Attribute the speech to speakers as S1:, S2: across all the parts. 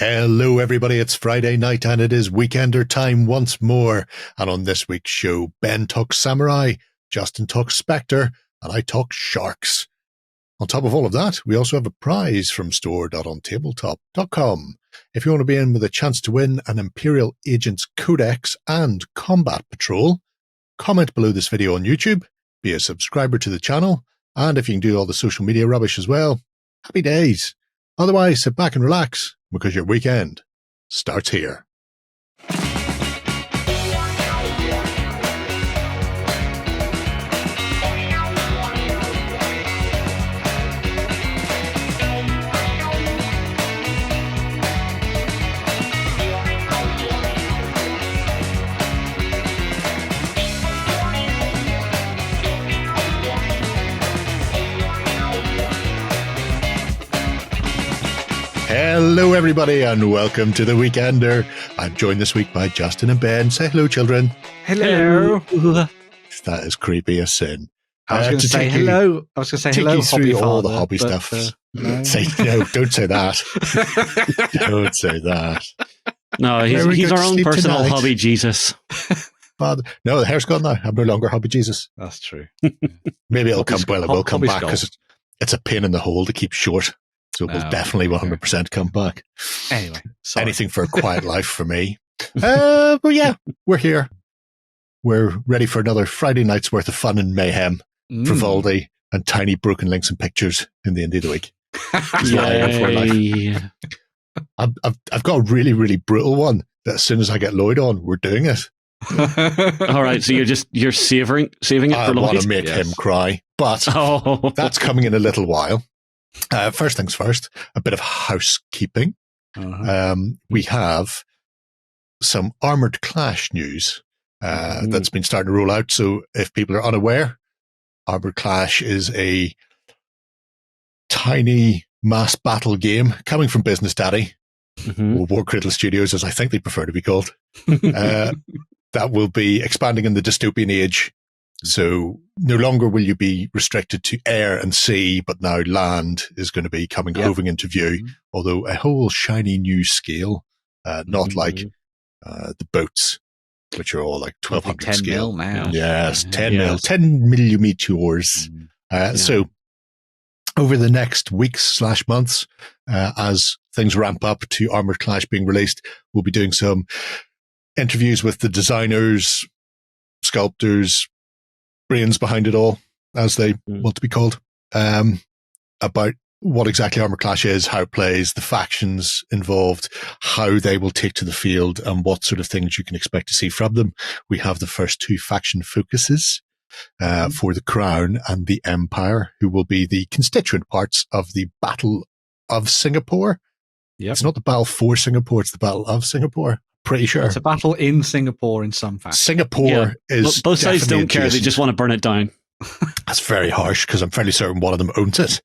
S1: Hello everybody, it's Friday night and it is Weekender time once more. And on this week's show, Ben talks Samurai, Justin talks Spectre, and I talk Sharks. On top of all of that, we also have a prize from store.ontabletop.com. If you want to be in with a chance to win an Imperial Agent's Codex and Combat Patrol, comment below this video on YouTube, be a subscriber to the channel, and if you can do all the social media rubbish as well, happy days. Otherwise, sit back and relax, because your weekend starts here. Hello everybody and welcome to the Weekender. I'm joined this week by Justin and Ben. Say hello, children.
S2: Hello.
S1: That is creepy as sin.
S2: I was going to say hello. I was going to say hello,
S1: hobby
S2: father,
S1: all the hobby stuff.
S2: No.
S1: No, don't say that. Don't say that.
S3: No, he's our own personal tonight. Hobby Jesus.
S1: Father. No, the hair's gone now. I'm no longer Hobby Jesus.
S2: That's true.
S1: Maybe it'll come. Well, it will come back because it's a pain in the hole to keep short. So it will definitely 100% come back.
S2: Anyway,
S1: anything for a quiet life for me. But yeah, we're here. We're ready for another Friday night's worth of fun and mayhem, frivolity, and tiny broken links and pictures in the Indie of the Week. I've got a really, really brutal one that as soon as I get Lloyd on, we're doing it.
S3: All right, so you're saving it for Lloyd?
S1: I want to make him cry, but that's coming in a little while. First things first, a bit of housekeeping. We have some Armoured Clash news that's been starting to roll out. So if people are unaware, Armoured Clash is a tiny mass battle game coming from Business Daddy, or War Cradle Studios, as I think they prefer to be called, that will be expanding in the dystopian age. So no longer will you be restricted to air and sea, but now land is going to be coming hoving into view, although a whole shiny new scale, not like the boats, which are all like 1200
S2: 10
S1: scale.
S2: mil now.
S1: Yes, 10 mil, 10 millimeters. So over the next weeks/months, as things ramp up to Armoured Clash being released, we'll be doing some interviews with the designers, sculptors, brains behind it all, as they want to be called, about what exactly Armoured Clash is, how it plays, the factions involved, how they will take to the field, and what sort of things you can expect to see from them. We have the first two faction focuses for the Crown and the Empire, who will be the constituent parts of the Battle of Singapore. It's not the Battle for Singapore, it's the Battle of Singapore. Pretty sure.
S2: It's a battle in Singapore in some fashion.
S1: Singapore is
S3: both sides don't care, they just want to burn it down.
S1: That's very harsh because I'm fairly certain one of them owns it.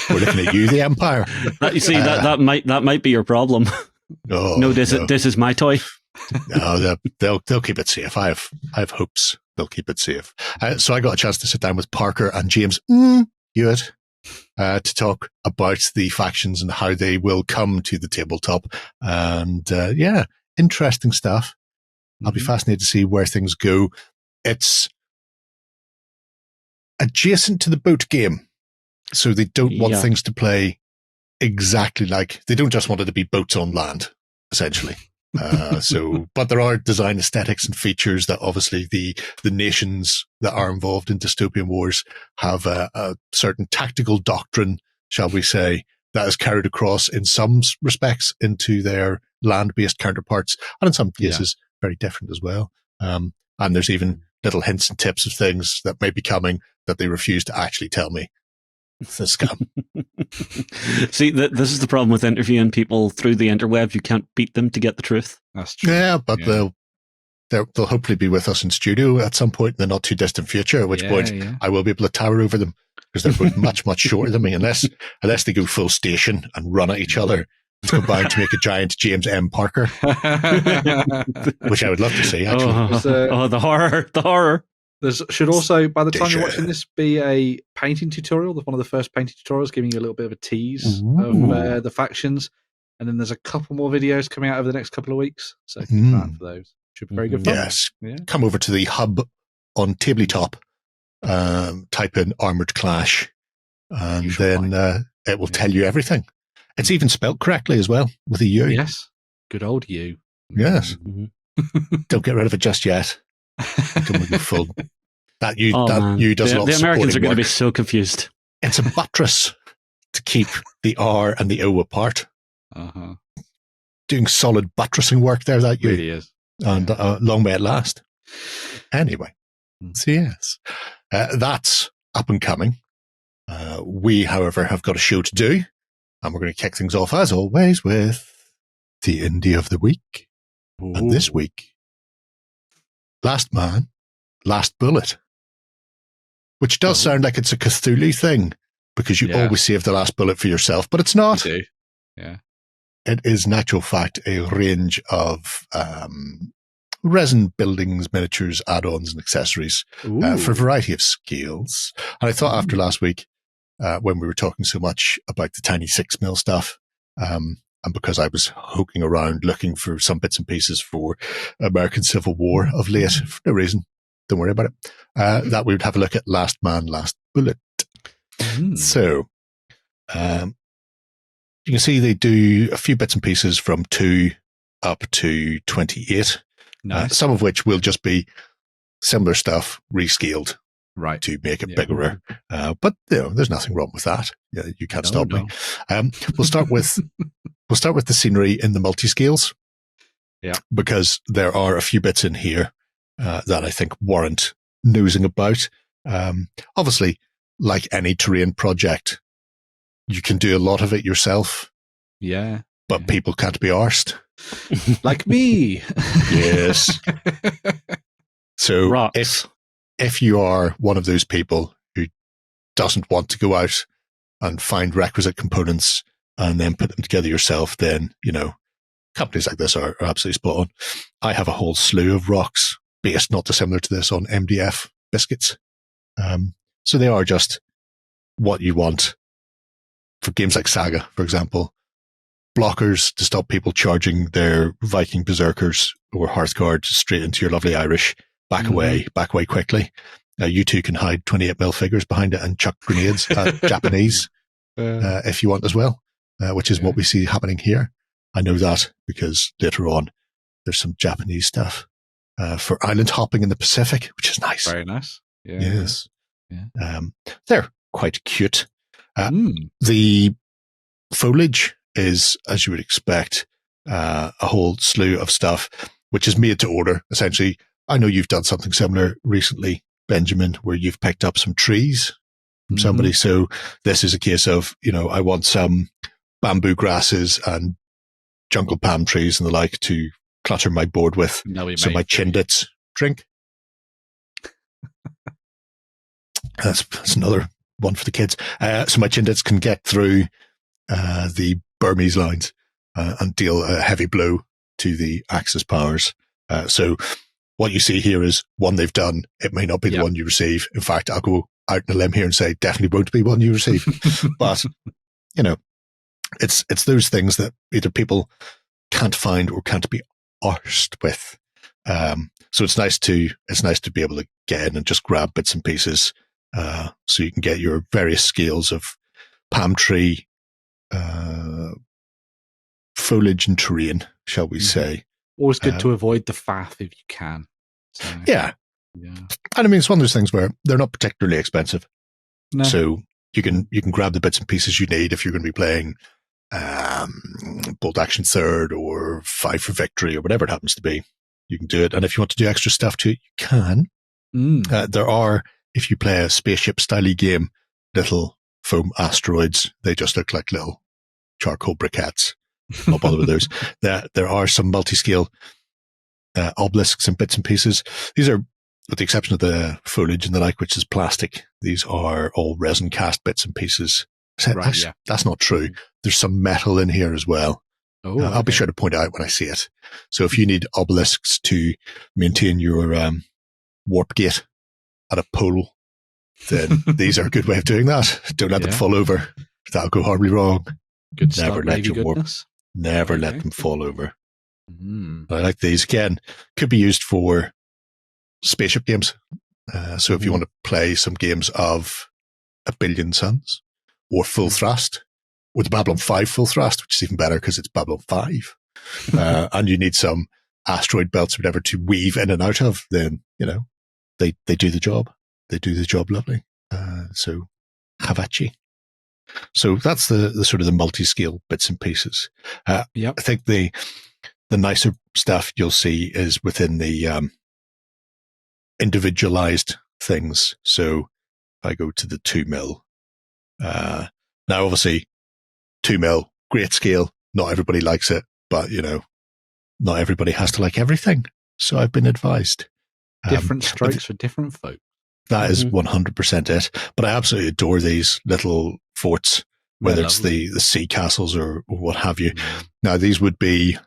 S1: We're looking at you, the Empire.
S3: You see, that might be your problem. This is my toy.
S1: No, they'll keep it safe. I have hopes they'll keep it safe. So I got a chance to sit down with Parker and James Hewitt to talk about the factions and how they will come to the tabletop. And interesting stuff. I'll be fascinated to see where things go. It's adjacent to the boat game. So they don't want things to play exactly like, they don't just want it to be boats on land, essentially. But there are design aesthetics and features that obviously the nations that are involved in dystopian wars have a certain tactical doctrine, shall we say, that is carried across in some respects into their land-based counterparts, and in some cases very different as well. And there's even little hints and tips of things that may be coming that they refuse to actually tell me. It's a scam.
S3: See, this is the problem with interviewing people through the interwebs. You can't beat them to get the truth.
S2: That's true.
S1: Yeah, but they'll hopefully be with us in studio at some point in the not too distant future, at which point I will be able to tower over them, because they're both much, much shorter than me, unless they go full station and run at each other and combine to make a giant James M. Parker, which I would love to see, actually.
S3: The horror.
S2: There should also, by the time you're watching this, be a painting tutorial, one of the first painting tutorials, giving you a little bit of a tease of the factions. And then there's a couple more videos coming out over the next couple of weeks. So keep an eye out for those. Should be very good fun.
S1: Yes. Yeah. Come over to the hub on OnTableTop, type in Armored Clash, and then it will tell you everything. It's even spelled correctly as well, with a U.
S2: Yes. Good old U.
S1: Yes. Don't get rid of it just yet. Don't make it full. That U does a lot of
S3: the Americans are going
S1: work.
S3: to be so confused.
S1: It's a buttress to keep the R and the O apart. Doing solid buttressing work there, that U.
S2: Really is.
S1: And long may it last. Anyway, so yes, that's up and coming. We, however, have got a show to do, and we're going to kick things off, as always, with the Indie of the Week. Ooh. And this week, Last Man, Last Bullet, which does sound like it's a Cthulhu thing, because you always save the last bullet for yourself, but it's not.
S2: You do. Yeah.
S1: It is, in actual fact, a range of resin buildings, miniatures, add-ons, and accessories for a variety of scales. And I thought after last week, when we were talking so much about the tiny 6mm stuff, and because I was poking around looking for some bits and pieces for American Civil War of late, for no reason, don't worry about it, that we would have a look at Last Man, Last Bullet. So, you can see they do a few bits and pieces from 2 up to 28.
S2: Nice.
S1: Some of which will just be similar stuff rescaled,
S2: right,
S1: to make it bigger. But there's nothing wrong with that. You can't stop me. We'll start with the scenery in the multi scales.
S2: Yeah,
S1: because there are a few bits in here that I think warrant nosing about. Obviously, like any terrain project, you can do a lot of it yourself.
S2: Yeah.
S1: But people can't be arsed.
S2: Like me.
S1: Yes. So
S3: Rocks.
S1: if you are one of those people who doesn't want to go out and find requisite components and then put them together yourself, then, companies like this are absolutely spot on. I have a whole slew of rocks based not dissimilar to this on MDF biscuits. So they are just what you want for games like Saga, for example. Blockers to stop people charging their Viking berserkers or Hearthguard straight into your lovely Irish. Back away quickly. You two can hide 28mm figures behind it and chuck grenades at Japanese if you want as well, which is what we see happening here. I know that because later on there's some Japanese stuff for island hopping in the Pacific, which is nice.
S2: Very nice. Yeah.
S1: Yes.
S2: Yeah.
S1: They're quite cute. The foliage is, as you would expect, a whole slew of stuff, which is made to order, essentially. I know you've done something similar recently, Benjamin, where you've picked up some trees from somebody. So this is a case of, I want some bamboo grasses and jungle palm trees and the like to clutter my board with. So my chindits drink. That's another one for the kids. So my chindits can get through the Burmese lines and deal a heavy blow to the Axis powers. So what you see here is one they've done. It may not be the one you receive. In fact, I'll go out on a limb here and say definitely won't be one you receive. But, it's those things that either people can't find or can't be arsed with. So it's nice to be able to get in and just grab bits and pieces so you can get your various scales of palm tree, foliage and terrain, shall we say.
S2: Always good to avoid the faff if you can. So,
S1: yeah. And I mean, it's one of those things where they're not particularly expensive.
S2: No.
S1: So you can grab the bits and pieces you need if you're going to be playing Bolt Action Third or 5 for Victory or whatever it happens to be. You can do it. And if you want to do extra stuff to it, you can. There are, if you play a spaceship-style game, little foam asteroids. They just look like little charcoal briquettes. Not bother with those. There are some multi-scale obelisks and bits and pieces. These are, with the exception of the foliage and the like, which is plastic, these are all resin cast bits and pieces. That's not true. There's some metal in here as well. I'll be sure to point it out when I see it. So if you need obelisks to maintain your warp gate at a pole, then these are a good way of doing that. Don't let them fall over. That'll go horribly wrong.
S2: Good
S1: Never
S2: stuff,
S1: let you warp. Never let them fall over.
S2: Mm.
S1: I like these. Again, could be used for spaceship games. So if you want to play some games of A Billion Suns or Full Thrust, or the Babylon 5 Full Thrust, which is even better because it's Babylon 5, and you need some asteroid belts or whatever to weave in and out of, then, they do the job. They do the job lovely. So, Havachi. So that's the sort of the multi-scale bits and pieces. I think the nicer stuff you'll see is within the individualized things. So if I go to the 2mm, now obviously 2mm, great scale. Not everybody likes it, but not everybody has to like everything. So I've been advised.
S2: Different strokes for different folk.
S1: That is 100% it. But I absolutely adore these little forts, whether it's the sea castles or what have you. Now, these would be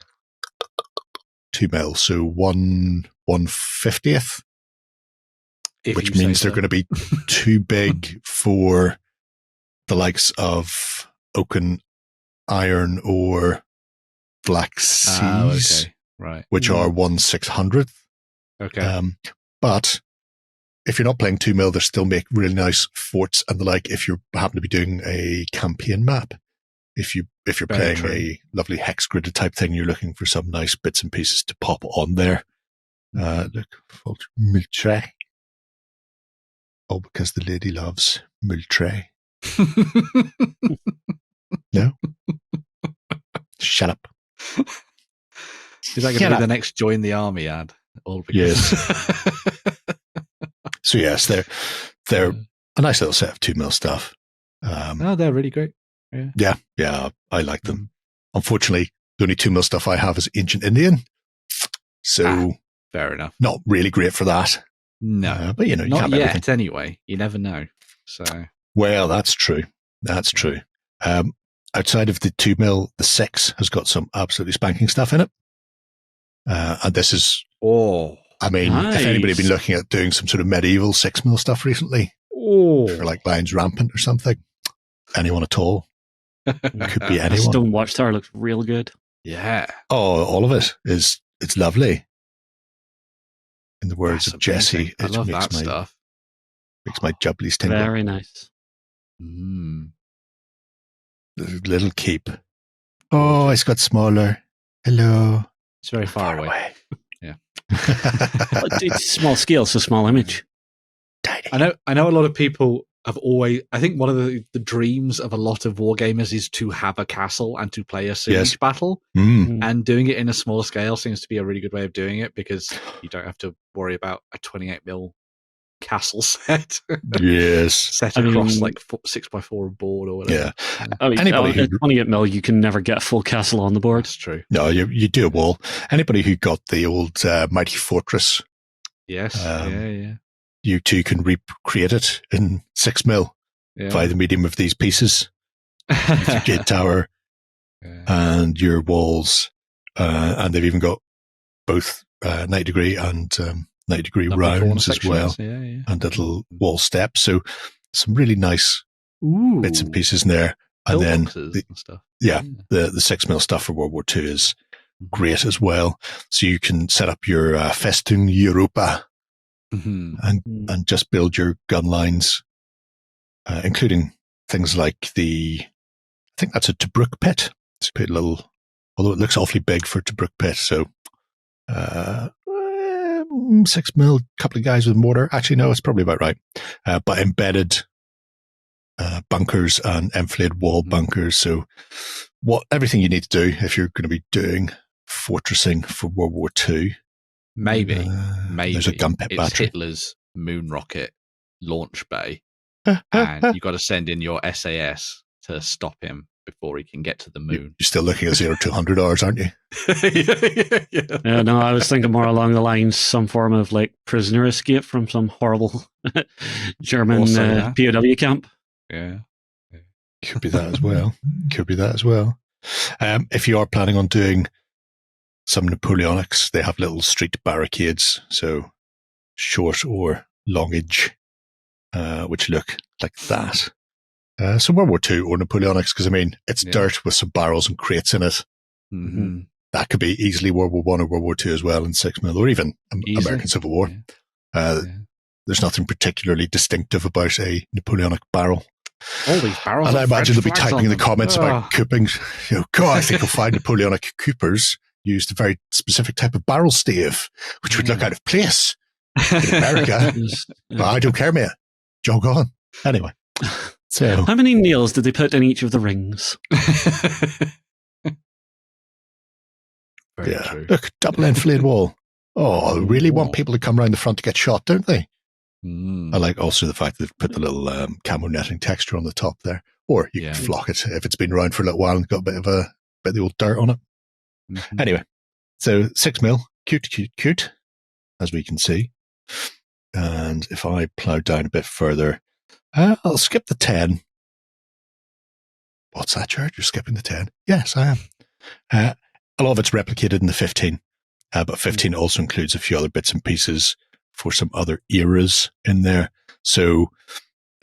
S1: 2mm, so 1/50th, which means they're going to be too big for the likes of Oaken Iron or Black Seas,
S2: right,
S1: which are 1/600th.
S2: Okay.
S1: But if you're not playing 2mm, they still make really nice forts and the like. If you happen to be doing a campaign map, if you're playing a lovely hex gridded type thing, you're looking for some nice bits and pieces to pop on there. Look, Multray. Oh, because the lady loves Multray. No? Shut up.
S2: Is that going to be the next join the army ad?
S1: Yes. So yes, they're a nice little set of 2mm stuff.
S2: They're really great.
S1: Yeah, I like them. Unfortunately, the only 2mm stuff I have is Ancient Indian, so
S2: fair enough.
S1: Not really great for that.
S2: No,
S1: but you
S2: not
S1: can't
S2: yet.
S1: everything.
S2: Anyway, you never know. So
S1: well, that's true. That's true. Outside of the 2mm, the 6 has got some absolutely spanking stuff in it, and this is I mean,
S3: nice.
S1: If anybody had been looking at doing some sort of medieval 6mm stuff recently, for like Lions Rampant or something, anyone at all, could be anyone.
S3: Stone Watchtower looks real good.
S2: Yeah.
S1: Oh, all of it is. It's lovely. In the words of Jesse,
S2: I love that stuff.
S1: Makes my jubblies tingle.
S3: Very nice.
S1: Little keep. Oh, it's got smaller. Hello.
S2: It's very far away. Yeah.
S3: It's small scale, so small image.
S2: Tiny. I know a lot of people have always, I think one of the dreams of a lot of wargamers is to have a castle and to play a siege battle. And doing it in a small scale seems to be a really good way of doing it because you don't have to worry about a 28mm castle set.
S1: Yes.
S2: Set across like 6x4 board or whatever.
S1: Yeah.
S3: I mean,
S1: anybody
S3: at 28mm, you can never get a full castle on the board.
S2: That's true.
S1: No, you do a wall. Anybody who got the old Mighty Fortress.
S2: Yes. Yeah.
S1: You too can recreate it in 6mm by the medium of these pieces. Your gate tower and your walls. And they've even got both 90 degree and 90 degree rounds as well. And little wall steps. So some really nice bits and pieces in there. And then the 6mm stuff for World War II is great as well. So you can set up your Festung Europa. And just build your gun lines, including things like I think that's a Tobruk pit. It's a little, although it looks awfully big for a Tobruk pit. So, 6mm, couple of guys with mortar. Actually, no, it's probably about right. But embedded bunkers and enfilade wall bunkers. So, everything you need to do if you're going to be doing fortressing for World War II.
S2: Maybe
S1: there's a gun pit battery.
S2: Hitler's moon rocket launch bay, and you've got to send in your SAS to stop him before he can get to the moon.
S1: You're still looking at 0 to 100 hours, aren't you?
S3: Yeah, no, I was thinking more along the lines some form of like prisoner escape from some horrible German POW camp.
S2: Yeah,
S1: could be that as well. If you are planning on doing some Napoleonics, they have little street barricades, so short or longage, which look like that. So World War II or Napoleonics, because I mean, it's dirt with some barrels and crates in it.
S2: Mm-hmm.
S1: That could be easily World War I or World War II as well in 6mm, or even American Civil War. There's nothing particularly distinctive about a Napoleonic barrel.
S2: All these barrels.
S1: And I imagine they'll be typing in the comments about cooping. I think you'll find Napoleonic coopers used a very specific type of barrel stave, which would look out of place in America. But I don't care, mate. Jog on. Anyway. So,
S3: how many nails did they put in each of the rings?
S2: Very true.
S1: Look, double enfilade wall. Oh, really want people to come around the front to get shot, don't they? I like also the fact that they've put the little camo netting texture on the top there. Or you can flock it if it's been around for a little while and got a bit of the old dirt on it. Mm-hmm. Anyway, so 6mm, cute, as we can see. And if I plow down a bit further, I'll skip the 10. What's that, Jared? You're skipping the 10? Yes, I am. A lot of it's replicated in the 15, but 15 also includes a few other bits and pieces for some other eras in there. So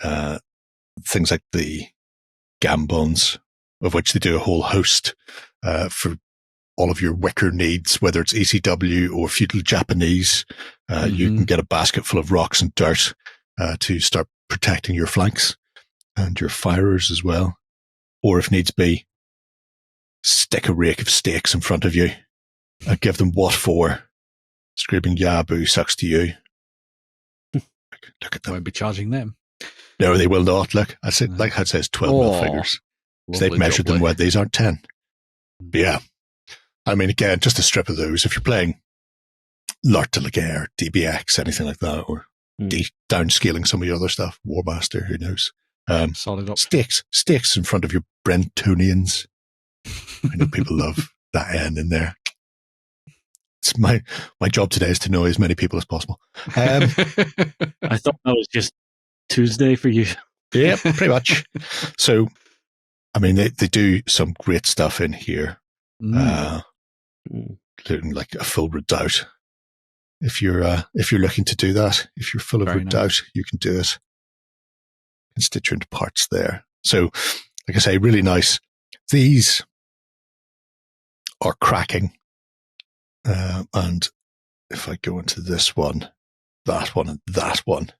S1: things like the gambons, of which they do a whole host for all of your wicker needs, whether it's ECW or feudal Japanese. You can get a basket full of rocks and dirt to start protecting your flanks and your firers as well. Or if needs be, stick a rake of stakes in front of you and give them what for, screaming, "Yeah, boo, sucks to you." Look at them.
S2: Won't be charging them.
S1: No, they will not. Look, I said, like I said, it's 12mm figures. They've measured them where these aren't 10. But yeah. I mean, again, just a strip of those. If you're playing L'Art de la Guerre, DBX, anything like that, or downscaling some of your other stuff, Warmaster, who knows?
S2: Solid up.
S1: Stakes in front of your Brentonians. I know people love that N in there. It's my job today is to know as many people as possible.
S3: I thought that was just Tuesday for you.
S1: Yeah, pretty much. So, I mean, they do some great stuff in here, including like a full redoubt. If you're looking to do that, if you're full of redoubt, you can do it. Constituent parts there. So, like I say, really nice. These are cracking. And if I go into this one, that one, and that one,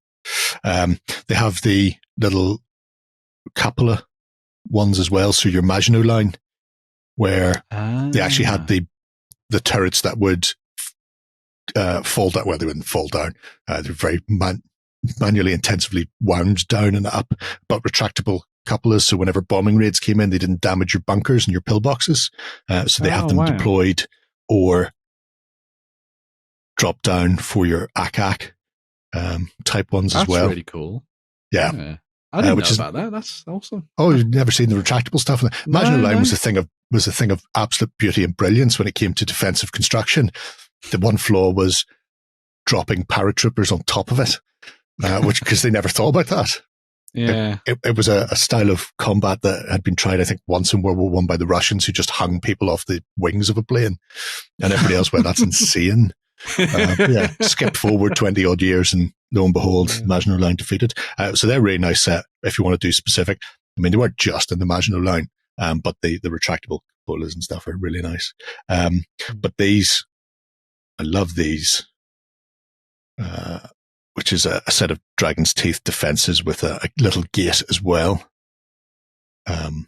S1: they have the little cupola ones as well. So your Maginot Line, where they actually had the turrets that would fall down. Well, they wouldn't fall down. They're very manually intensively wound down and up, but retractable cupolas. So whenever bombing raids came in, they didn't damage your bunkers and your pillboxes. So they have them deployed or drop down for your ACAC type ones as well.
S2: That's really cool.
S1: Yeah.
S2: I didn't know about that. That's awesome.
S1: Oh, you've never seen the retractable stuff? Maginot Line was a thing of absolute beauty and brilliance when it came to defensive construction. The one flaw was dropping paratroopers on top of it, because they never thought about that.
S2: Yeah.
S1: It was a style of combat that had been tried, I think, once in World War I by the Russians, who just hung people off the wings of a plane, and everybody else went, "That's insane." Skip forward 20 odd years and lo and behold, Maginot Line defeated. So they're a really nice set if you want to do specific. I mean, they weren't just in the Maginot Line, but the retractable bullets and stuff are really nice. But these, I love these, which is a set of Dragon's Teeth defenses with a little gate as well. And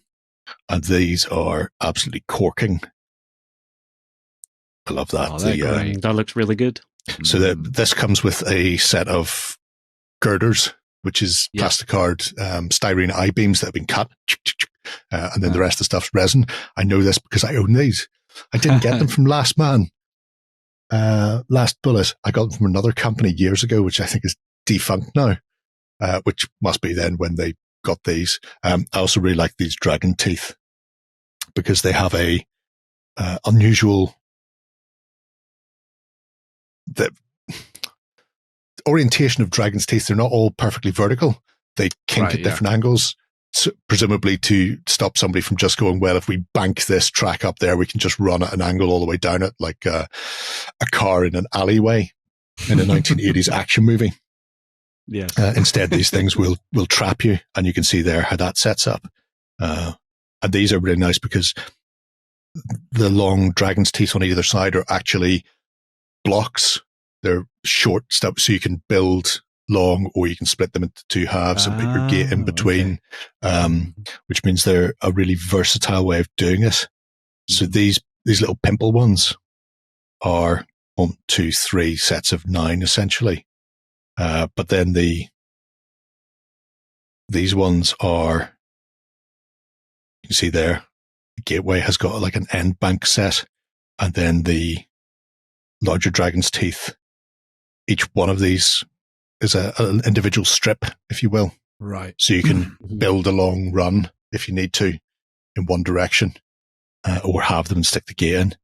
S1: these are absolutely corking. I love that.
S3: That looks really good.
S1: So this comes with a set of girders, which is plasticard styrene I-beams that have been cut. And then the rest of the stuff's resin. I know this because I own these. I didn't get them from Last Man. Last Bullet. I got them from another company years ago, which I think is defunct now, which must be then when they got these. I also really like these Dragon Teeth because they have a unusual... The orientation of Dragon's Teeth, they're not all perfectly vertical. They kink at different angles, presumably to stop somebody from just going, well, if we bank this track up there, we can just run at an angle all the way down it, like a car in an alleyway in a 1980s action movie.
S2: Yes.
S1: Instead, these things will trap you, and you can see there how that sets up. And these are really nice because the long dragon's teeth on either side are actually blocks. They're short stuff, so you can build long, or you can split them into two halves and put your gate in between, which means they're a really versatile way of doing it. So these little pimple ones are 1, 2, 3 sets of 9 essentially. But then these ones are, you can see there, the gateway has got like an end bank set, and then the larger dragon's teeth. Each one of these is an individual strip, if you will.
S2: Right.
S1: So you can build a long run if you need to in one direction, or have them and stick the gate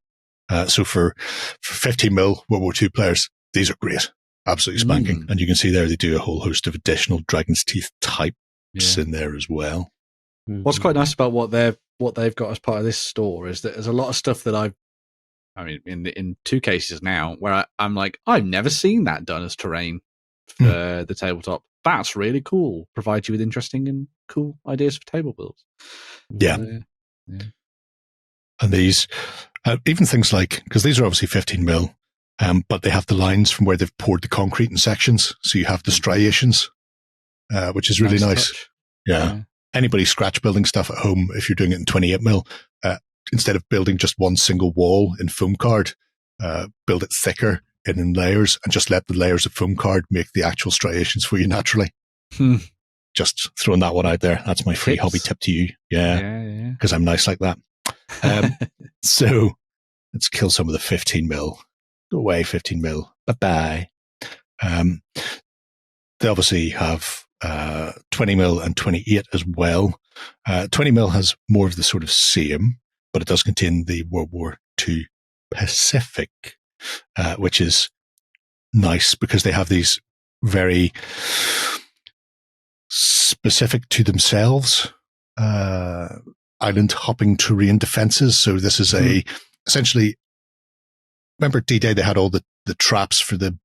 S1: in. So for 15 mil World War II players, these are great. Absolutely spanking. And you can see there they do a whole host of additional dragon's teeth types in there as well.
S2: What's quite nice about what they've got as part of this store is that there's a lot of stuff that in 2 cases now where I'm like, I've never seen that done as terrain for the tabletop. That's really cool. Provides you with interesting and cool ideas for table builds.
S1: Yeah. And these, even things like, because these are obviously 15 mil, but they have the lines from where they've poured the concrete in sections. So you have the striations, which is really nice. Yeah. Anybody scratch building stuff at home, if you're doing it in 28 mil, instead of building just one single wall in foam card, build it thicker and in layers, and just let the layers of foam card make the actual striations for you naturally. Just throwing that one out there. That's my free hobby tip to you. Yeah. Because I'm nice like that. So let's kill some of the 15 mil. Go away, 15 mil. Bye-bye. They obviously have 20 mil and 28 as well. 20 mil has more of the sort of same, but it does contain the World War II Pacific, which is nice because they have these very specific to themselves island hopping terrain defenses. So this is essentially, remember D-Day, they had all the traps for the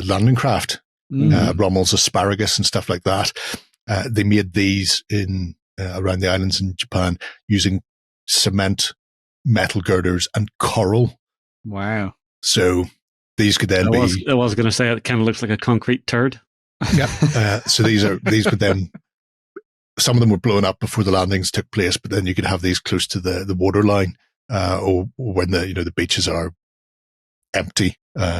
S1: landing craft, Rommel's asparagus and stuff like that. They made these in around the islands in Japan using cement, metal girders, and coral.
S2: Wow.
S1: So these could then be...
S3: I was going to say it kind of looks like a concrete turd.
S1: Yep. So these could then... Some of them were blown up before the landings took place, but then you could have these close to the waterline, or when the beaches are empty,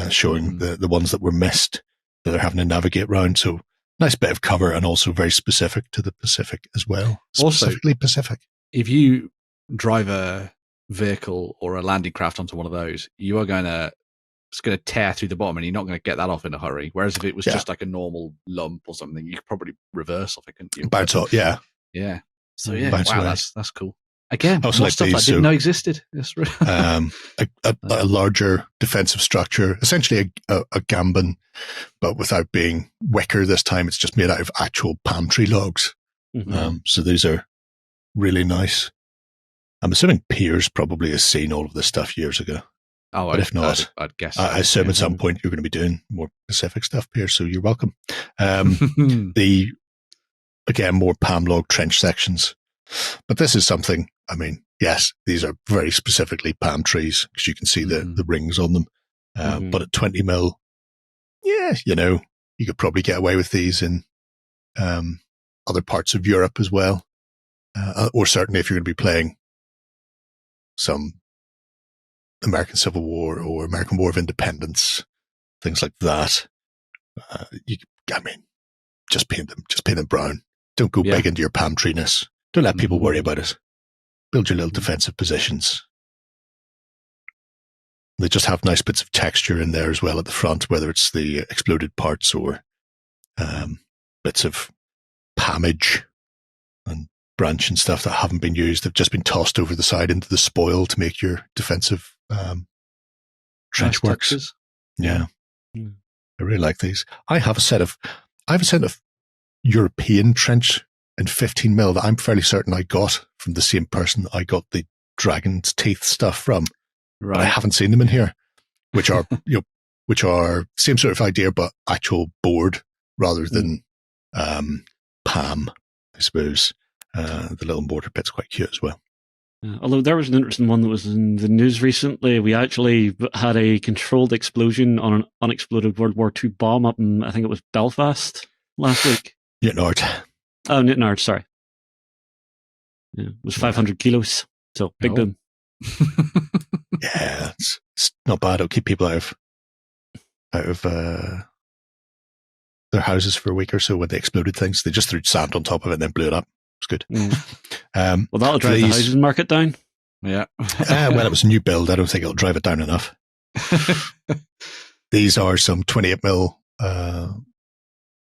S1: showing the ones that were missed that they're having to navigate around. So nice bit of cover, and also very specific to the Pacific as well. Specifically also, Pacific.
S2: If you drive a vehicle or a landing craft onto one of those, it's going to tear through the bottom, and you're not going to get that off in a hurry. Whereas if it was just like a normal lump or something, you could probably reverse off it, couldn't you?
S1: Bounce off, yeah.
S2: Yeah. So yeah, wow, that's cool. Again, more
S1: like
S2: stuff I didn't know existed.
S1: A larger defensive structure, essentially a gambin, but without being wicker this time. It's just made out of actual palm tree logs. So these are really nice. I'm assuming Piers probably has seen all of this stuff years ago.
S2: Oh,
S1: but if not,
S2: I'd guess.
S1: I assume at some point you're going to be doing more Pacific stuff, Piers, so you're welcome. More palm log trench sections. But this is something, yes, these are very specifically palm trees, because you can see the rings on them. But at 20 mil, you could probably get away with these in other parts of Europe as well. Or certainly if you're going to be playing some American Civil War or American War of Independence, things like that. Just paint them brown. Don't go big into your palm treeness. Don't let people worry about it. Build your little defensive positions. They just have nice bits of texture in there as well at the front, whether it's the exploded parts or bits of palmage and branch and stuff that haven't been used. They've just been tossed over the side into the spoil to make your defensive trench works. Textures. Yeah. I really like these. I have a set of European trench in 15 mil that I'm fairly certain I got from the same person I got the dragon's teeth stuff from. Right. But I haven't seen them in here, which are which are same sort of idea, but actual board rather than palm, I suppose. The little mortar pit's quite cute as well.
S3: Although there was an interesting one that was in the news recently. We actually had a controlled explosion on an unexploded World War II bomb up in, I think it was Belfast last week.
S1: Newtonard.
S3: Oh, Newtonard, sorry. Yeah, it was 500 kilos, so big boom.
S1: Yeah, it's not bad. It'll keep people out of their houses for a week or so when they exploded things. They just threw sand on top of it and then blew it up. It's good.
S3: Well, that'll drive the housing market down.
S2: Yeah.
S1: Well, it was a new build. I don't think it'll drive it down enough. These are some 28mm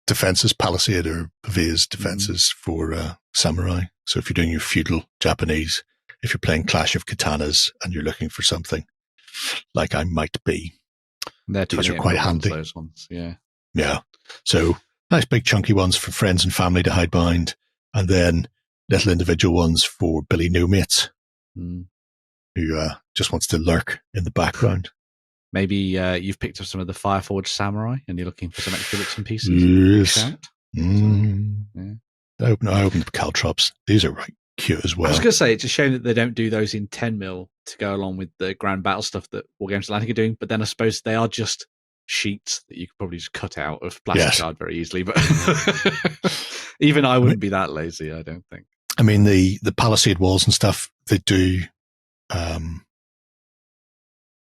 S1: defenses, palisade or pavilion defenses for samurai. So if you're doing your feudal Japanese, if you're playing Clash of Katanas and you're looking for something like I might be, these are quite handy.
S2: Those ones, yeah.
S1: Yeah. So nice big chunky ones for friends and family to hide behind, and then little individual ones for Billy No Mates, who just wants to lurk in the background.
S2: Maybe you've picked up some of the Fireforged Samurai and you're looking for some extra bits and pieces.
S1: Yes. I open the caltrops. These are right cute as well.
S2: I was going to say, it's a shame that they don't do those in 10mm to go along with the Grand Battle stuff that Wargames Atlantic are doing, but then I suppose they are just sheets that you could probably just cut out of plastic card very easily. But even I wouldn't be that lazy, I don't think.
S1: I mean, the palisade walls and stuff, they do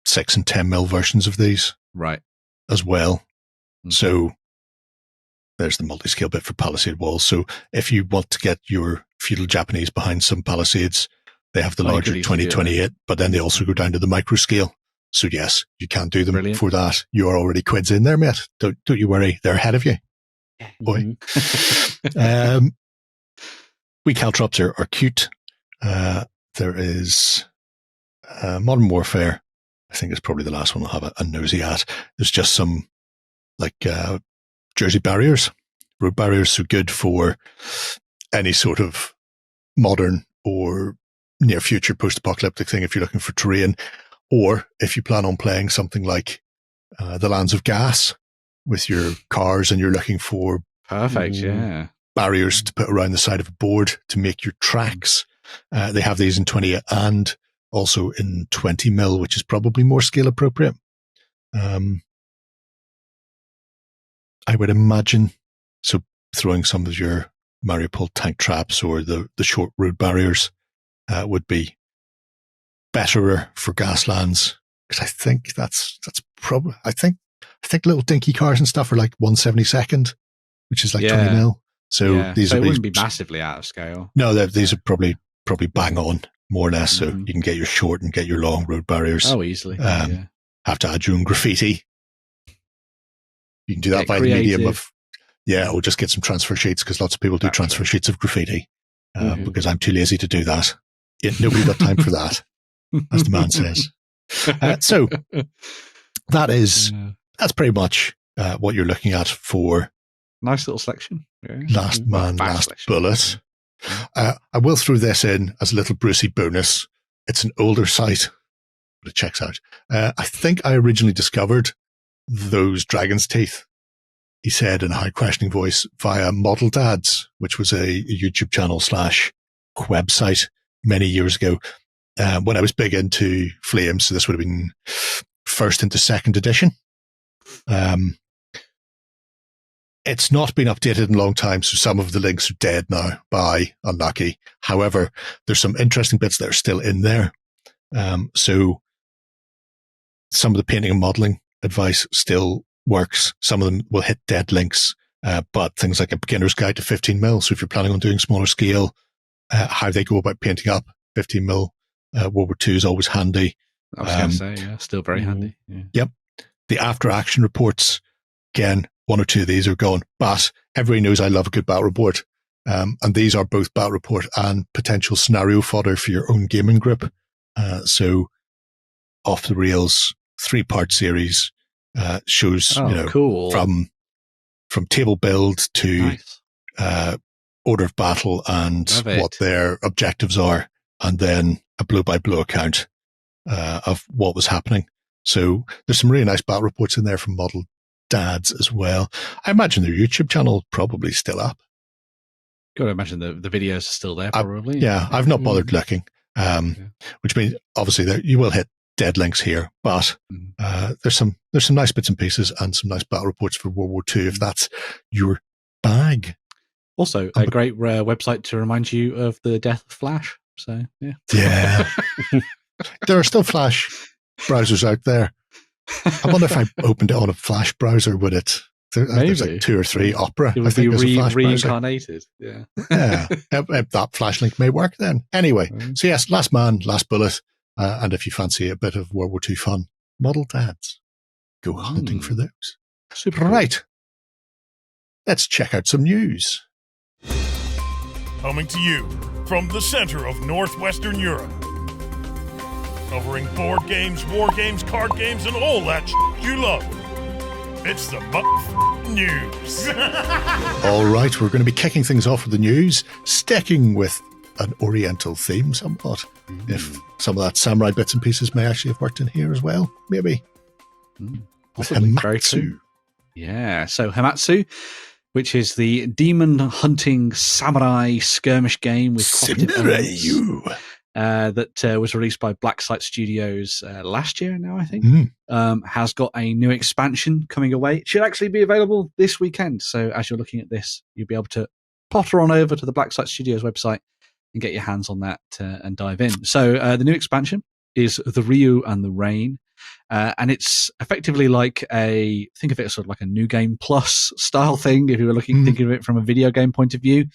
S1: 6 and 10mm versions of these,
S2: right,
S1: as well. So there's the multi-scale bit for palisade walls. So if you want to get your feudal Japanese behind some palisades, they have the larger 2028, but then they also go down to the micro scale. So yes, you can do them for that. You are already quids in there, mate. Don't you worry. They're ahead of you, boy. We caltrops are cute. There is Modern Warfare. I think it's probably the last one I'll have a nosy at. There's just some like Jersey barriers, road barriers, so good for any sort of modern or near future post-apocalyptic thing if you're looking for terrain, or if you plan on playing something like the Lands of Gas with your cars and you're looking for barriers to put around the side of a board to make your tracks. They have these in 20 and also in 20mm, which is probably more scale appropriate. I would imagine. So throwing some of your Mariupol tank traps or the short road barriers would be betterer for Gaslands, because I think that's probably, I think little dinky cars and stuff are like 1/72, which is like 20mm. So these
S2: wouldn't be massively out of scale.
S1: No, these are probably bang on, more or less. So you can get your short and get your long road barriers.
S2: Oh, easily.
S1: Have to add your own graffiti. You can do that by the medium of, or just get some transfer sheets, because lots of people do transfer sheets of graffiti, because I'm too lazy to do that. Nobody got time for that, as the man says. So that's pretty much what you're looking at for.
S2: Nice little selection.
S1: Last man, last bullet. I will throw this in as a little Brucey bonus. It's an older site, but it checks out. I think I originally discovered those dragon's teeth, he said in a high questioning voice, via Model Dads, which was a YouTube channel / website many years ago, when I was big into Flames. So this would have been first into second edition. It's not been updated in a long time, so some of the links are dead now. Bye, unlucky. However, there's some interesting bits that are still in there. So some of the painting and modeling advice still works. Some of them will hit dead links, but things like a beginner's guide to 15mm. So if you're planning on doing smaller scale, how they go about painting up 15mm World War II is always handy.
S2: I was going to say, still very handy. Yeah.
S1: Yep. The after action reports, again, one or two of these are gone, but everybody knows I love a good battle report. And these are both battle report and potential scenario fodder for your own gaming group. So off the rails, 3-part series, shows,
S2: cool.
S1: from table build to order of battle and what their objectives are, and then a blow-by-blow account of what was happening. So there's some really nice battle reports in there from Model Dads as well. I imagine their YouTube channel probably still up.
S2: Got to imagine the videos are still there, probably.
S1: I've not bothered looking. which means obviously that you will hit dead links here, but there's some nice bits and pieces and some nice battle reports for World War II if that's your bag.
S2: Also, a great website to remind you of the death of Flash. So
S1: yeah, there are still Flash browsers out there. I wonder if I opened it on a Flash browser, would it? There's like 2 or 3 Opera.
S2: It would be reincarnated. Yeah.
S1: Yeah. That Flash link may work then. Anyway, so yes, Last Man, Last Bullet. And if you fancy a bit of World War II fun, Model Dads, go hunting for those.
S2: Super.
S1: Right. Let's check out some news.
S4: Coming to you from the center of Northwestern Europe. Covering board games, war games, card games, and all that you love. It's the news.
S1: All right, we're going to be kicking things off with the news, sticking with an Oriental theme somewhat. If some of that samurai bits and pieces may actually have worked in here as well, maybe. With Hametsu.
S2: Yeah, so Hametsu, which is the demon hunting samurai skirmish game with that was released by Blacksite Studios last year now, I think, has got a new expansion coming away. It should actually be available this weekend. So as you're looking at this, you'll be able to potter on over to the Blacksite Studios website and get your hands on that and dive in. So the new expansion is The Ryu and the Rain. And it's effectively like think of it as sort of like a New Game Plus style thing, if you were thinking of it from a video game point of view,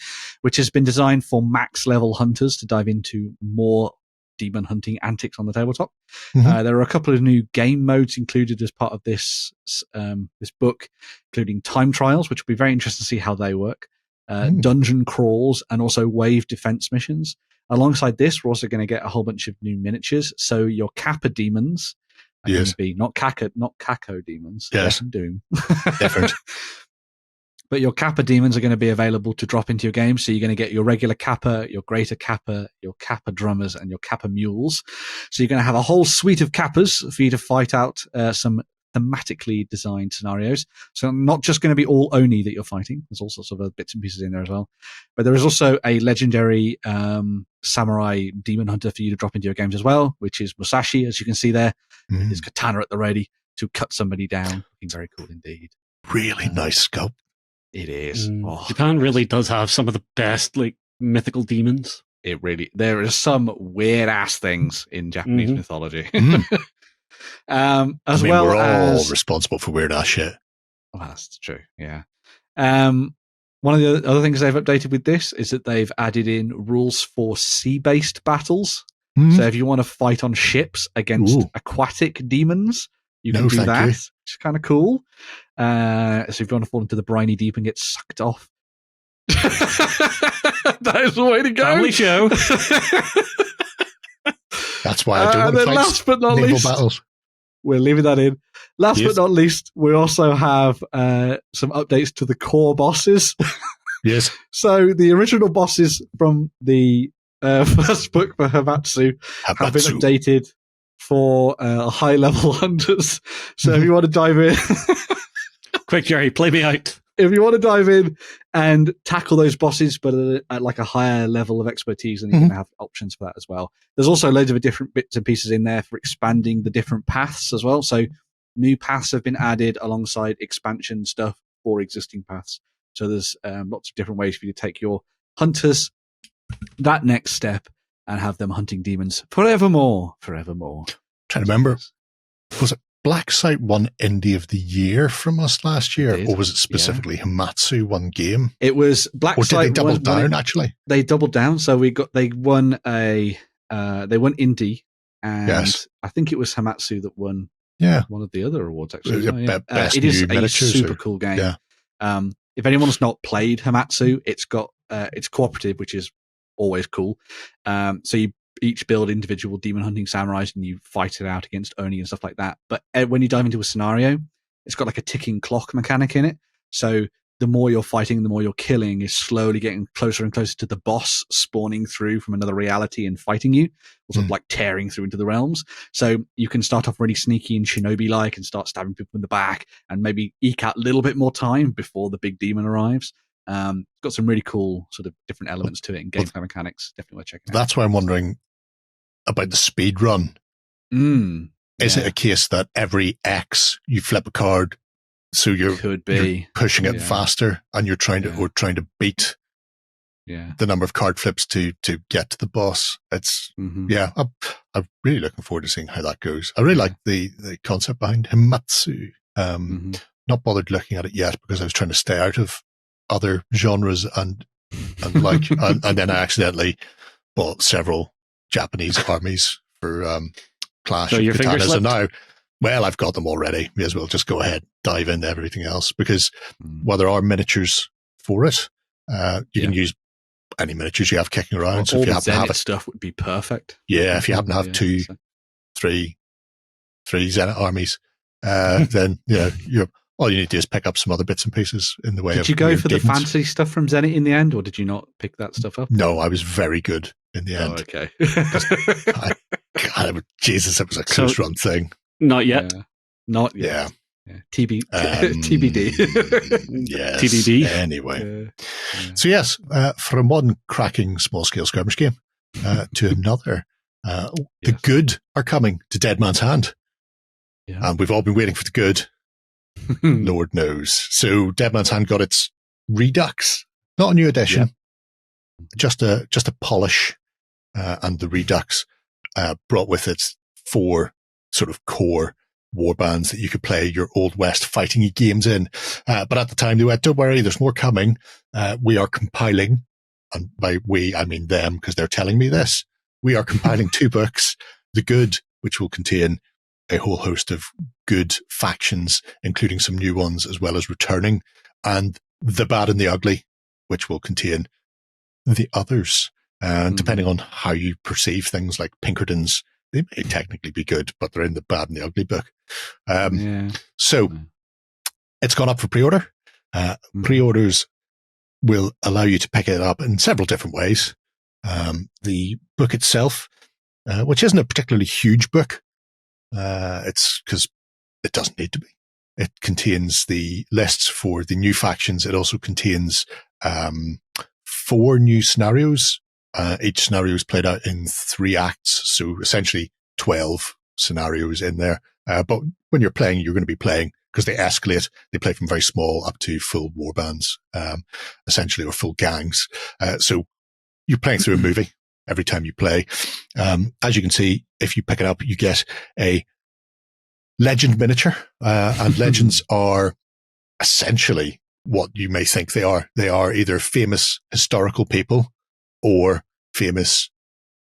S2: which has been designed for max level hunters to dive into more demon hunting antics on the tabletop. There are a couple of new game modes included as part of this book, including time trials, which will be very interesting to see how they work, dungeon crawls, and also wave defense missions. Alongside this, we're also going to get a whole bunch of new miniatures. So your Kappa demons are going to be not Kako demons.
S1: Yes,
S2: Doom.
S1: Different.
S2: But your Kappa demons are going to be available to drop into your game. So you're going to get your regular Kappa, your greater Kappa, your Kappa drummers, and your Kappa mules. So you're going to have a whole suite of Kappas for you to fight out some thematically designed scenarios. So not just going to be all Oni that you're fighting. There's all sorts of other bits and pieces in there as well. But there is also a legendary samurai demon hunter for you to drop into your games as well, which is Musashi, as you can see there. His katana at the ready to cut somebody down. Looking very cool indeed.
S1: Really nice sculpt.
S2: It is.
S3: Japan really does have some of the best mythical demons.
S2: There are some weird ass things in Japanese mythology. As well
S1: we're
S2: as
S1: all responsible for weird ass shit.
S2: Well, that's true. Yeah. One of the other things they've updated with this is that they've added in rules for sea-based battles. So if you want to fight on ships against aquatic demons, you can do that. Which is kind of cool. So if you want to fall into the briny deep and get sucked off, that is the way to go.
S3: Family show.
S1: That's why I do want to fight
S2: last but not
S1: naval
S2: least,
S1: battles.
S2: We're leaving that in. Last but not least, we also have some updates to the core bosses.
S1: Yes.
S2: So the original bosses from the first book for Hametsu have been updated for high-level hunters. So if you want to dive in...
S3: Quick, Jerry, play me out.
S2: If you want to dive in and tackle those bosses, but at like a higher level of expertise, then you can have options for that as well. There's also loads of different bits and pieces in there for expanding the different paths as well. So new paths have been added alongside expansion stuff for existing paths. So there's lots of different ways for you to take your hunters that next step and have them hunting demons forevermore.
S1: Trying to remember, was it Blacksite won Indie of the Year from us last year, or was it specifically Hametsu won game?
S2: It was Blacksite.
S1: Or did they double down? Actually,
S2: they doubled down. So they won Indie, and I think it was Hametsu that won.
S1: Yeah,
S2: one of the other awards actually.
S1: It
S2: is a super cool game.
S1: Yeah.
S2: If anyone's not played Hametsu, it's cooperative, which is always cool. So you each build individual demon hunting samurais and you fight it out against Oni and stuff like that. But when you dive into a scenario, it's got like a ticking clock mechanic in it. So the more you're fighting, the more you're killing is slowly getting closer and closer to the boss spawning through from another reality and fighting you, sort of like tearing through into the realms. So you can start off really sneaky and shinobi-like and start stabbing people in the back and maybe eke out a little bit more time before the big demon arrives. Got some really cool sort of different elements to it and gameplay mechanics. Definitely worth checking out.
S1: That's why I'm wondering, about the speed run. Is it a case that every X you flip a card, so you're pushing it faster, and you're trying to beat the number of card flips to get to the boss? It's I'm really looking forward to seeing how that goes. I really like the concept behind Hametsu. Not bothered looking at it yet because I was trying to stay out of other genres and then I accidentally bought several Japanese armies for Clash of Katanas, and now, well, I've got them already. May as well just go ahead, dive into everything else, because while there are miniatures for it, you can use any miniatures you have kicking around. So if you happen to have
S2: stuff would be perfect.
S1: Yeah, if you happen to have three Zenith armies, then all you need to do is pick up some other bits and pieces in the way of.
S2: Did you go for the fancy stuff from Zenith in the end, or did you not pick that stuff up?
S1: No, I was very good in the end.
S2: Oh, okay.
S1: Jesus, it was a close run thing.
S3: Not yet.
S2: Not yet.
S1: Yeah.
S2: TBD.
S1: Yes.
S3: TBD.
S1: Anyway. So yes, from one cracking small-scale skirmish game to another, the good are coming to Dead Man's Hand. Yeah. And we've all been waiting for the good. Lord knows. So Dead Man's Hand got its Redux, not a new edition, just a polish, and the Redux brought with it 4 sort of core warbands that you could play your Old West fighting games in. But at the time they went, don't worry, there's more coming. We are compiling, and by we I mean them because they're telling me this. We are compiling 2 books, The Good, which will contain a whole host of good factions, including some new ones as well as returning, and The Bad and the Ugly, which will contain the others. And depending on how you perceive things like Pinkertons, they may technically be good, but they're in the Bad and the Ugly book. So it's gone up for pre-order. Pre-orders will allow you to pick it up in several different ways. The book itself, which isn't a particularly huge book, it's because it doesn't need to be. It contains the lists for the new factions. It also contains 4 new scenarios. Each scenario is played out in 3 acts, so essentially 12 scenarios in there. But when you're playing, you're going to be playing, because they escalate. They play from very small up to full warbands, essentially, or full gangs. So you're playing through a movie every time you play. As you can see, if you pick it up, you get a legend miniature, and legends are essentially what you may think they are. They are either famous historical people or famous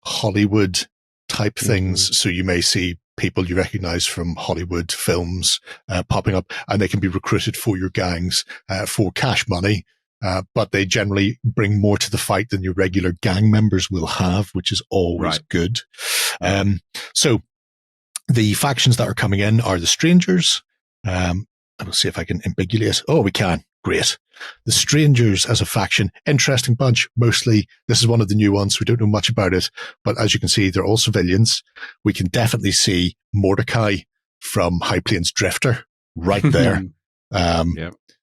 S1: Hollywood type things. So you may see people you recognize from Hollywood films popping up, and they can be recruited for your gangs for cash money. But they generally bring more to the fight than your regular gang members will have, which is always good. So the factions that are coming in are the Strangers. I'll see if I can ambiguate. Oh, we can. Great. The Strangers as a faction, interesting bunch. Mostly, this is one of the new ones. We don't know much about it, but as you can see, they're all civilians. We can definitely see Mordecai from High Plains Drifter right there.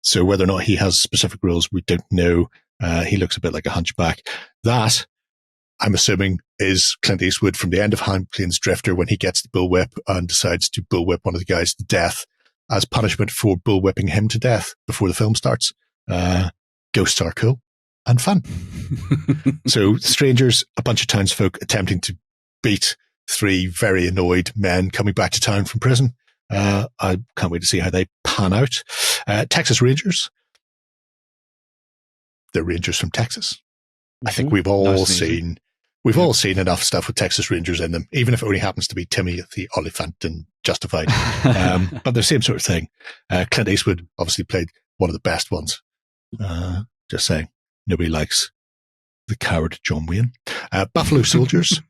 S1: So whether or not he has specific rules, we don't know. He looks a bit like a hunchback. That, I'm assuming, is Clint Eastwood from the end of High Plains Drifter when he gets the bullwhip and decides to bullwhip one of the guys to death as punishment for bullwhipping him to death before the film starts. Ghosts are cool and fun. So Strangers, a bunch of townsfolk attempting to beat 3 very annoyed men coming back to town from prison. I can't wait to see how they pan out. Texas Rangers. They're Rangers from Texas. I think we've all seen enough stuff with Texas Rangers in them, even if it only happens to be Timothy Oliphant and Justified. But the same sort of thing. Clint Eastwood obviously played one of the best ones. Just saying, nobody likes the coward John Wayne. Buffalo Soldiers.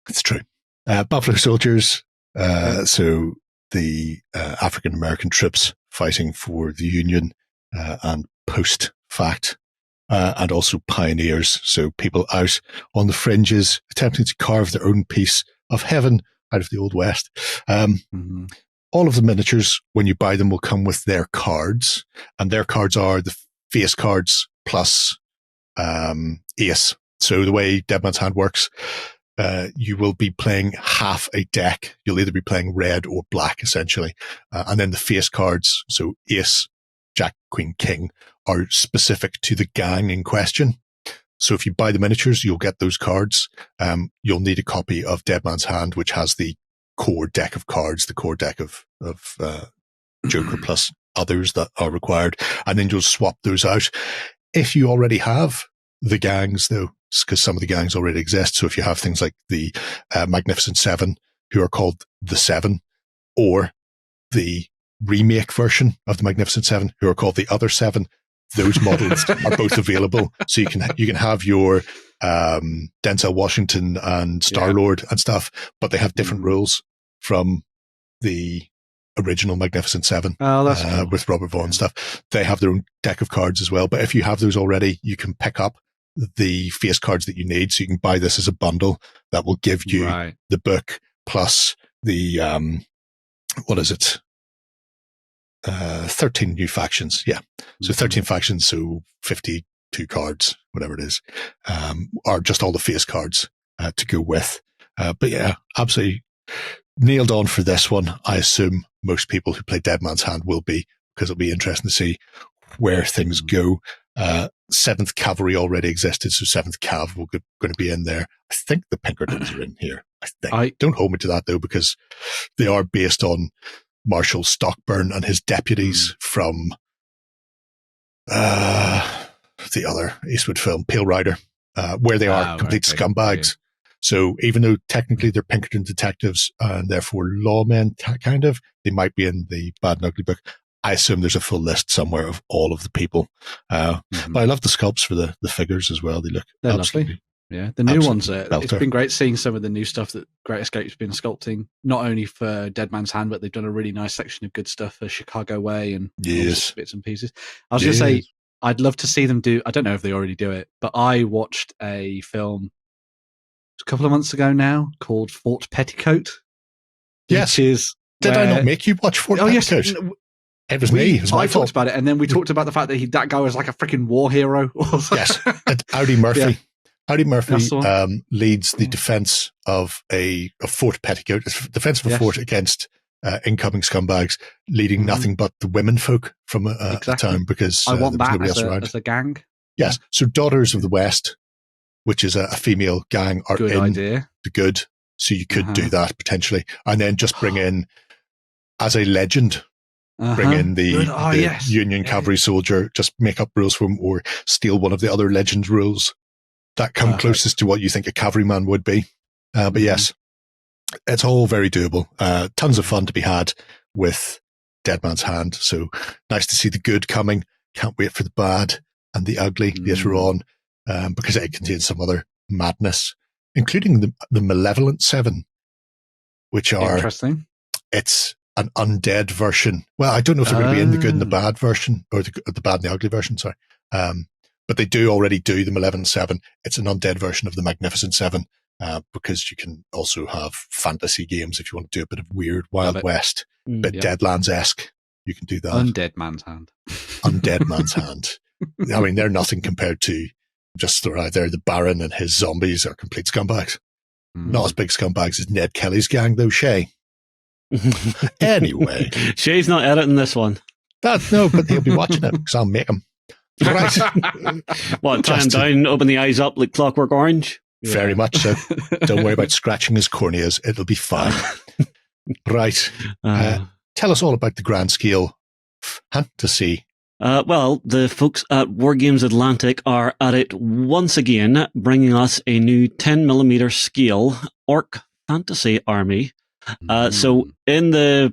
S1: It's true. Buffalo Soldiers. So the African American troops fighting for the Union and post-fact. And also pioneers, so people out on the fringes attempting to carve their own piece of heaven out of the Old West. All of the miniatures, when you buy them, will come with their cards, and their cards are the face cards plus ace. So the way Dead Man's Hand works, you will be playing half a deck. You'll either be playing red or black, essentially. And then the face cards, so Ace, Jack, Queen, King, are specific to the gang in question. So if you buy the miniatures, you'll get those cards. You'll need a copy of Dead Man's Hand, which has the core deck of cards, the core deck of Joker plus others that are required. And then you'll swap those out. If you already have the gangs, though, because some of the gangs already exist. So if you have things like the Magnificent Seven, who are called the Seven, or the remake version of the Magnificent Seven, who are called the Other Seven, those models are both available. So you can have your Denzel Washington and Star-Lord and stuff, but they have different rules from the original Magnificent Seven.
S2: Oh, that's cool.
S1: With Robert Vaughn and stuff. They have their own deck of cards as well. But if you have those already, you can pick up the face cards that you need. So you can buy this as a bundle that will give you the book plus the, 13 new factions. Yeah. So 13 factions. So 52 cards, whatever it is, are just all the face cards, to go with. But yeah, absolutely nailed on for this one. I assume most people who play Dead Man's Hand will be, because it'll be interesting to see where things go. 7th Cavalry already existed, so 7th Cav will going to be in there. I think the Pinkertons are in here. Don't hold me to that though, because they are based on Marshal Stockburn and his deputies from the other Eastwood film, Pale Rider, where they are complete scumbags. So even though technically they're Pinkerton detectives and therefore lawmen, kind of, they might be in the Bad and Ugly book. I assume there's a full list somewhere of all of the people. But I love the sculpts for the figures as well. They're
S2: lovely. Yeah, the new ones. It's been great seeing some of the new stuff that Great Escape's been sculpting, not only for Dead Man's Hand, but they've done a really nice section of good stuff for Chicago Way and bits and pieces. I was going to say, I'd love to see them do, I don't know if they already do it, but I watched a film a couple of months ago now called Fort Petticoat.
S1: Yes. Did I not make you watch Fort Petticoat? Yes. It was me. It was my fault.
S2: Talked about it, and then we talked about the fact that that guy was like a freaking war hero.
S1: Yes, Audie Murphy. Yeah. Audie Murphy leads the defense of a Fort Petticoat, defense of a fort against incoming scumbags, leading nothing but the women folk from a town, because
S2: I want
S1: there was
S2: that
S1: nobody else around.
S2: As a gang.
S1: Yes, so Daughters of the West, which is a female gang, are
S2: good
S1: in
S2: idea.
S1: The good, so you could do that potentially, and then just bring in as a legend. Bring in the Union cavalry soldier, just make up rules for him, or steal one of the other legend rules that come closest to what you think a cavalryman would be. But yes, it's all very doable. Tons of fun to be had with Dead Man's Hand. So nice to see the good coming. Can't wait for the bad and the ugly later on, because it contains some other madness, including the Malevolent Seven, which are
S2: interesting.
S1: It's an undead version. Well, I don't know if they're going to be in the good and the bad version, or the bad and the ugly version, sorry. But they do already do the Malevolent Seven. It's an undead version of the Magnificent Seven, because you can also have fantasy games if you want to do a bit of weird Wild West, bit Deadlands-esque. You can do that.
S2: Undead Man's Hand.
S1: Undead Man's Hand. I mean, they're nothing compared to, just throw out there, the Baron and his zombies are complete scumbags. Not as big scumbags as Ned Kelly's gang, though, Shay. Anyway,
S3: Shay's not editing this one.
S1: No, but he'll be watching it because I'll make him. Right.
S3: What, tie him down, open the eyes up like Clockwork Orange?
S1: Very much so. Don't worry about scratching his corneas. It'll be fine. Right. Tell us all about the grand scale fantasy.
S3: Well, the folks at Wargames Atlantic are at it once again, bringing us a new 10mm scale orc fantasy army. So in the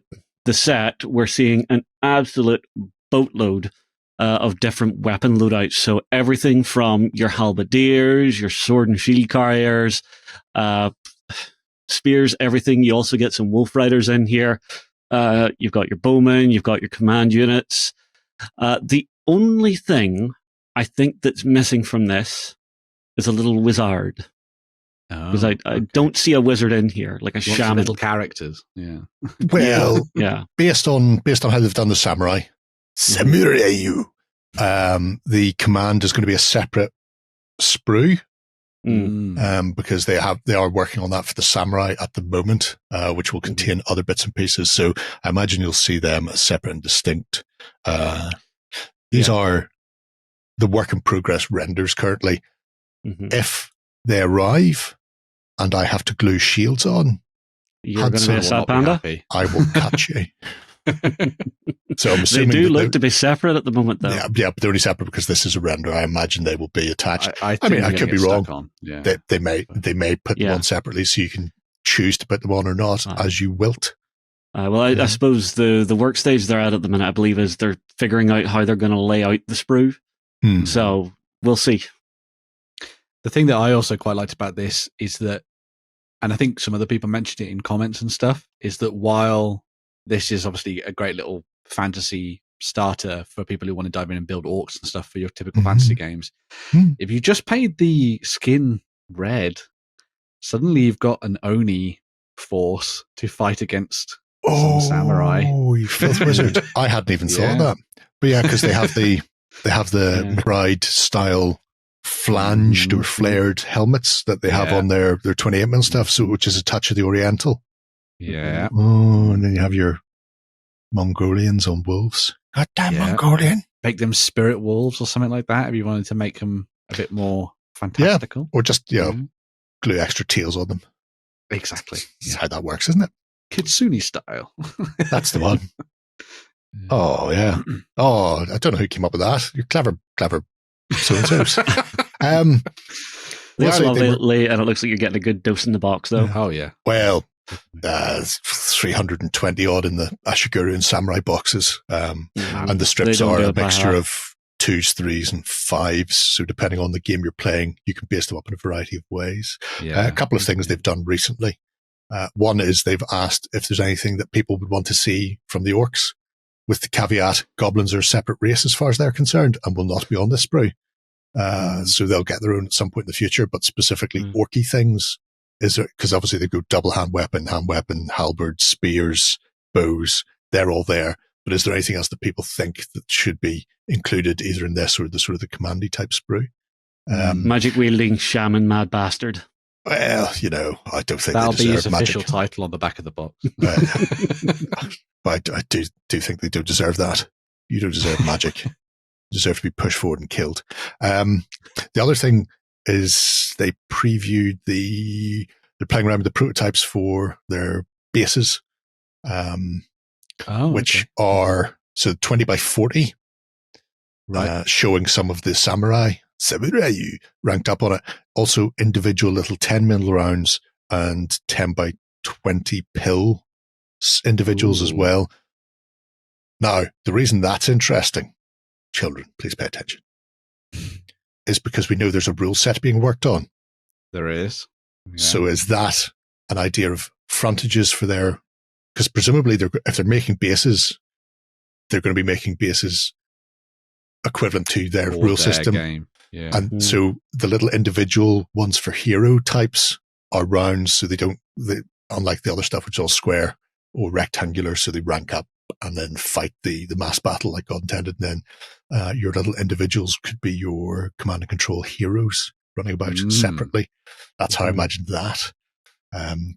S3: set, we're seeing an absolute boatload of different weapon loadouts. So everything from your halberdiers, your sword and shield carriers, spears, everything. You also get some wolf riders in here. You've got your bowmen, you've got your command units. The only thing I think that's missing from this is a little wizard. Because I don't see a wizard in here, like a shaman.
S2: Little characters, yeah.
S1: Well,
S3: yeah.
S1: Based on how they've done the samurai, the command is going to be a separate sprue, because they are working on that for the samurai at the moment, which will contain other bits and pieces. So I imagine you'll see them as separate and distinct. These are the work in progress renders currently. If they arrive and I have to glue shields on,
S3: you're going to be a sad panda.
S1: I will catch you. So I'm assuming
S3: they do look to be separate at the moment, though.
S1: Yeah, but they're only separate because this is a render. I imagine they will be attached.
S2: I
S1: mean, I could be wrong.
S2: On. Yeah.
S1: They may put them on separately, so you can choose to put them on or not as you wilt.
S3: Well, I suppose the work stage they're at the minute, I believe, is they're figuring out how they're going to lay out the sprue. So we'll see.
S2: The thing that I also quite liked about this is that, and I think some other people mentioned it in comments and stuff, is that while this is obviously a great little fantasy starter for people who want to dive in and build orcs and stuff for your typical fantasy games, if you just paint the skin red, suddenly you've got an Oni force to fight against some samurai.
S1: Oh, you filth wizard! I hadn't even thought of that. But yeah, because they have the McBride style flanged or flared helmets that they have on their 28mm stuff, so which is a touch of the Oriental.
S2: Yeah.
S1: Oh, and then you have your Mongolians on wolves. Goddamn Mongolian!
S2: Make them spirit wolves or something like that if you wanted to make them a bit more fantastical.
S1: Yeah, or just glue extra tails on them.
S2: Exactly.
S1: That's how that works, isn't it?
S2: Kitsune style.
S1: That's the one. Oh, yeah. Oh, I don't know who came up with that. You're clever so-and-sos.
S3: They are lovely, and it looks like you're getting a good dose in the box, though.
S2: Oh, yeah.
S1: Well, 320 odd in the Ashiguru and Samurai boxes. And the strips are a mixture of 2s, 3s, and 5s. So depending on the game you're playing, you can base them up in a variety of ways. Yeah. A couple of things they've done recently. One is they've asked if there's anything that people would want to see from the orcs, with the caveat, goblins are a separate race as far as they're concerned and will not be on this sprue. So they'll get their own at some point in the future, but specifically orky things, is there, because obviously they go double hand weapon, halberds, spears, bows, they're all there. But is there anything else that people think that should be included either in this or the sort of the commandy type sprue?
S3: Magic wielding shaman mad bastard.
S1: Well, I don't think
S2: that'll
S1: they
S2: be
S1: deserve
S2: his official
S1: magic.
S2: title on the back of the box.
S1: But I do think they don't deserve that. You don't deserve magic. You deserve to be pushed forward and killed. The other thing is they previewed they're playing around with the prototypes for their bases, which are 20 by 40, showing some of the samurai ranked up on it. Also individual little 10mm rounds and 10 by 20 pill individuals as well. Now, the reason that's interesting, children, please pay attention, is because we know there's a rule set being worked on.
S2: There is. Yeah.
S1: So is that an idea of frontages for their, because presumably if they're making bases, they're going to be making bases equivalent to their rule system.
S2: Game. Yeah.
S1: And so the little individual ones for hero types are rounds, so they unlike the other stuff, which is all square or rectangular, so they rank up and then fight the mass battle like God intended. And then your little individuals could be your command and control heroes running about separately. That's how I imagined that.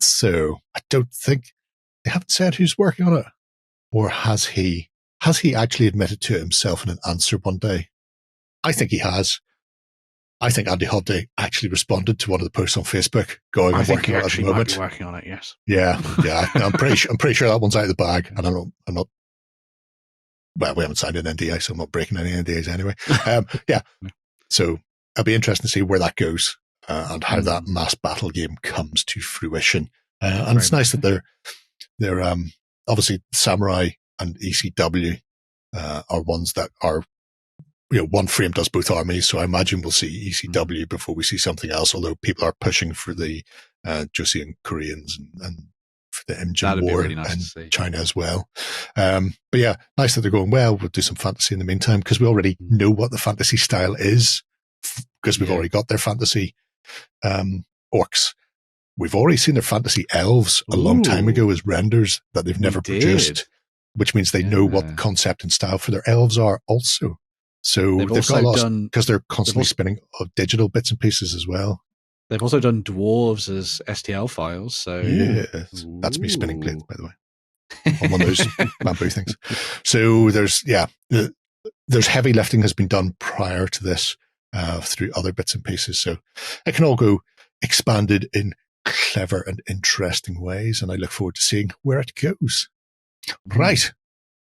S1: So I don't think they haven't said who's working on it, or has he actually admitted to it himself in an answer one day? I think he has. I think Andy Hobday actually responded to one of the posts on Facebook, going, "I'm working on it at the moment."
S2: Might be working on it, yes.
S1: Yeah. I'm pretty sure that one's out of the bag, and I'm not. Well, we haven't signed an NDA, so I'm not breaking any NDAs anyway. Yeah. So it'll be interesting to see where that goes and how that mass battle game comes to fruition. And it's nice that they're obviously Samurai and ECW are ones that are. One frame does both armies, so I imagine we'll see ECW before we see something else, although people are pushing for the Joseon Koreans and for the Imjin War
S2: really nice
S1: and China as well. But yeah, nice that they're going, well, we'll do some fantasy in the meantime, because we already know what the fantasy style is, because we've already got their fantasy orcs. We've already seen their fantasy elves a long time ago as renders that they've never produced, which means they know what the concept and style for their elves are also. So they've got lots, because they're constantly spinning digital bits and pieces as well.
S2: They've also done dwarves as STL files. So
S1: yes, that's me spinning plates, by the way, on one of those bamboo things. So there's heavy lifting has been done prior to this through other bits and pieces. So it can all go expanded in clever and interesting ways, and I look forward to seeing where it goes. Right,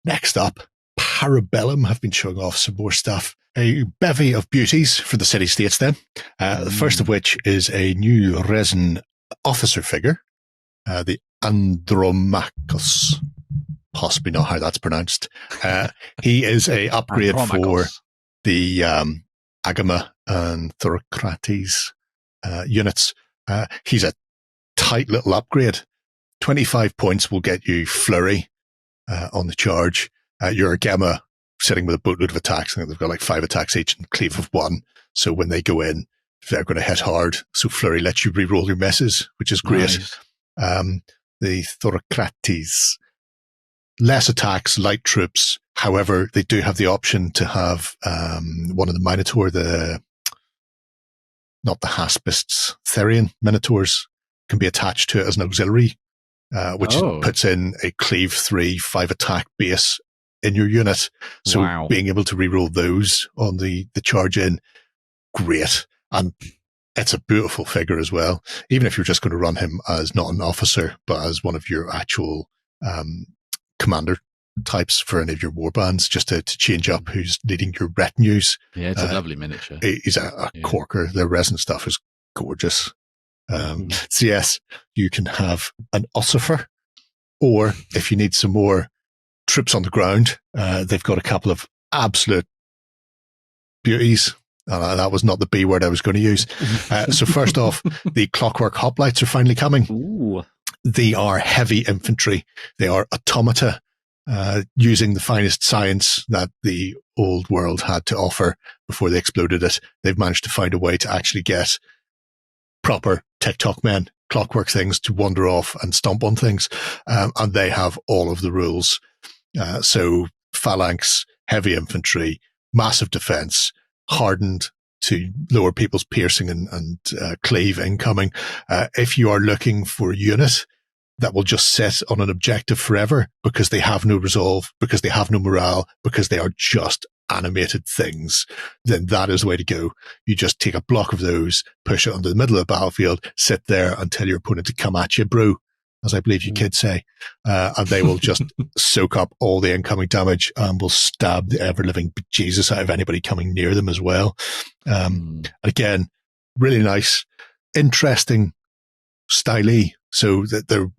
S1: next up, Parabellum have been showing off some more stuff. A bevy of beauties for the city-states then. The first of which is a new resin officer figure, the Andromachus. Possibly not how that's pronounced. He is a upgrade for the Agama and Thorocrates units. He's a tight little upgrade. 25 points will get you flurry on the charge. Your Agama sitting with a boatload of attacks. I think they've got like 5 attacks each and cleave of 1. So when they go in, they're going to hit hard. So flurry lets you re-roll your messes, which is great. Nice. The Thorocrates, less attacks, light troops. However, they do have the option to have one of the Minotaur, not the Haspists, Therian Minotaurs can be attached to it as an auxiliary, which puts in a cleave 3, 5 attack base in your unit. So being able to reroll those on the charge in, great. And it's a beautiful figure as well. Even if you're just going to run him as not an officer, but as one of your actual commander types for any of your war bands, just to change up who's leading your retinues.
S2: Yeah, it's a lovely miniature.
S1: He's a corker. The resin stuff is gorgeous. So yes, you can have an ossifer, or if you need some more troops on the ground, they've got a couple of absolute beauties. That was not the B word I was going to use. So first off, the Clockwork Hoplites are finally coming.
S3: Ooh.
S1: They are heavy infantry. They are automata, using the finest science that the old world had to offer before they exploded it. They've managed to find a way to actually get proper TikTok men, clockwork things to wander off and stomp on things. And they have all of the rules. So phalanx, heavy infantry, massive defense, hardened to lower people's piercing and cleave incoming. If you are looking for a unit that will just sit on an objective forever because they have no resolve, because they have no morale, because they are just animated things, then that is the way to go. You just take a block of those, push it onto the middle of the battlefield, sit there and tell your opponent to come at you, bro, as I believe you kids say, and they will just soak up all the incoming damage and will stab the ever-living bejesus out of anybody coming near them as well. Again, really nice, interesting, styly. So that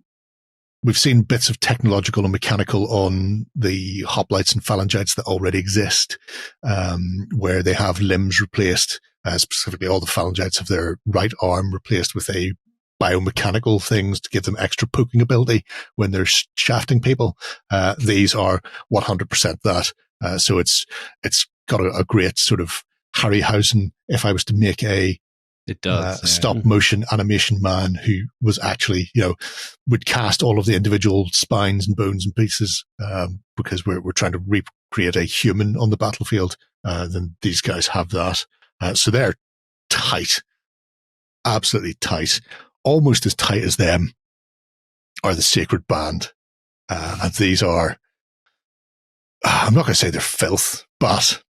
S1: we've seen bits of technological and mechanical on the hoplites and phalangites that already exist, where they have limbs replaced, specifically all the phalangites have their right arm replaced with a biomechanical things to give them extra poking ability when they're shafting people. These are 100% that. So it's got a great sort of Harryhausen. If I was to make a stop motion animation man who was actually, would cast all of the individual spines and bones and pieces, because we're trying to recreate a human on the battlefield, then these guys have that. So they're tight, absolutely tight. Almost as tight as them are the Sacred Band. And these are, I'm not going to say they're filth, but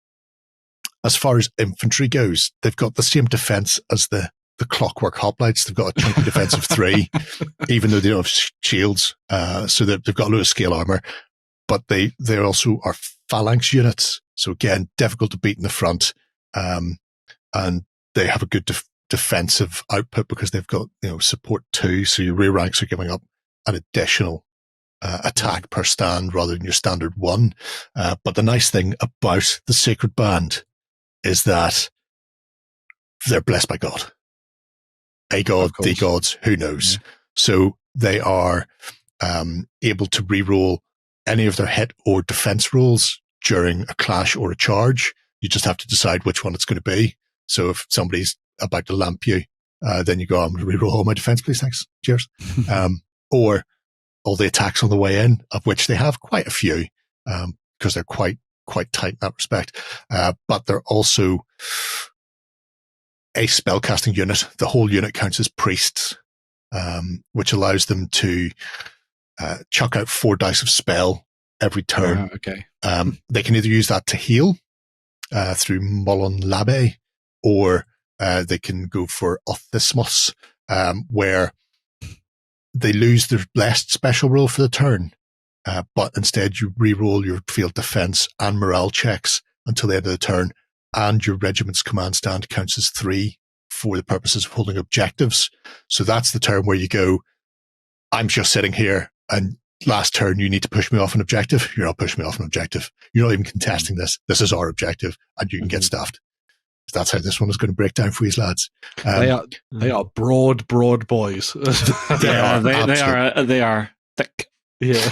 S1: as far as infantry goes, they've got the same defense as the Clockwork Hoplites. They've got a chunky defense of 3, even though they don't have shields. So they've got a lot of scale armor, but they also are phalanx units. So again, difficult to beat in the front. And they have a good defensive output because they've got, support 2. So your rear ranks are giving up an additional attack per stand rather than your standard 1. But the nice thing about the Sacred Band is that they're blessed by God. A god, the gods, who knows? Yeah. So they are able to re-roll any of their hit or defense rolls during a clash or a charge. You just have to decide which one it's going to be. So if somebody's about to lamp you, then you go, I'm going to re-roll all my defense, please, thanks, cheers. Or all the attacks on the way in, of which they have quite a few, because they're quite tight in that respect. But they're also a spellcasting unit. The whole unit counts as priests, which allows them to chuck out 4 dice of spell every turn.
S2: Okay.
S1: They can either use that to heal through Molon Labe, or they can go for Othismos, where they lose their blessed special roll for the turn, but instead you re-roll your field defense and morale checks until the end of the turn, and your regiment's command stand counts as 3 for the purposes of holding objectives. So that's the turn where you go, I'm just sitting here, and last turn you need to push me off an objective. You're not pushing me off an objective. You're not even contesting this. This is our objective, and you can get stuffed. That's how this one is going to break down for these lads.
S2: They are broad boys.
S3: They are thick.
S2: Yeah.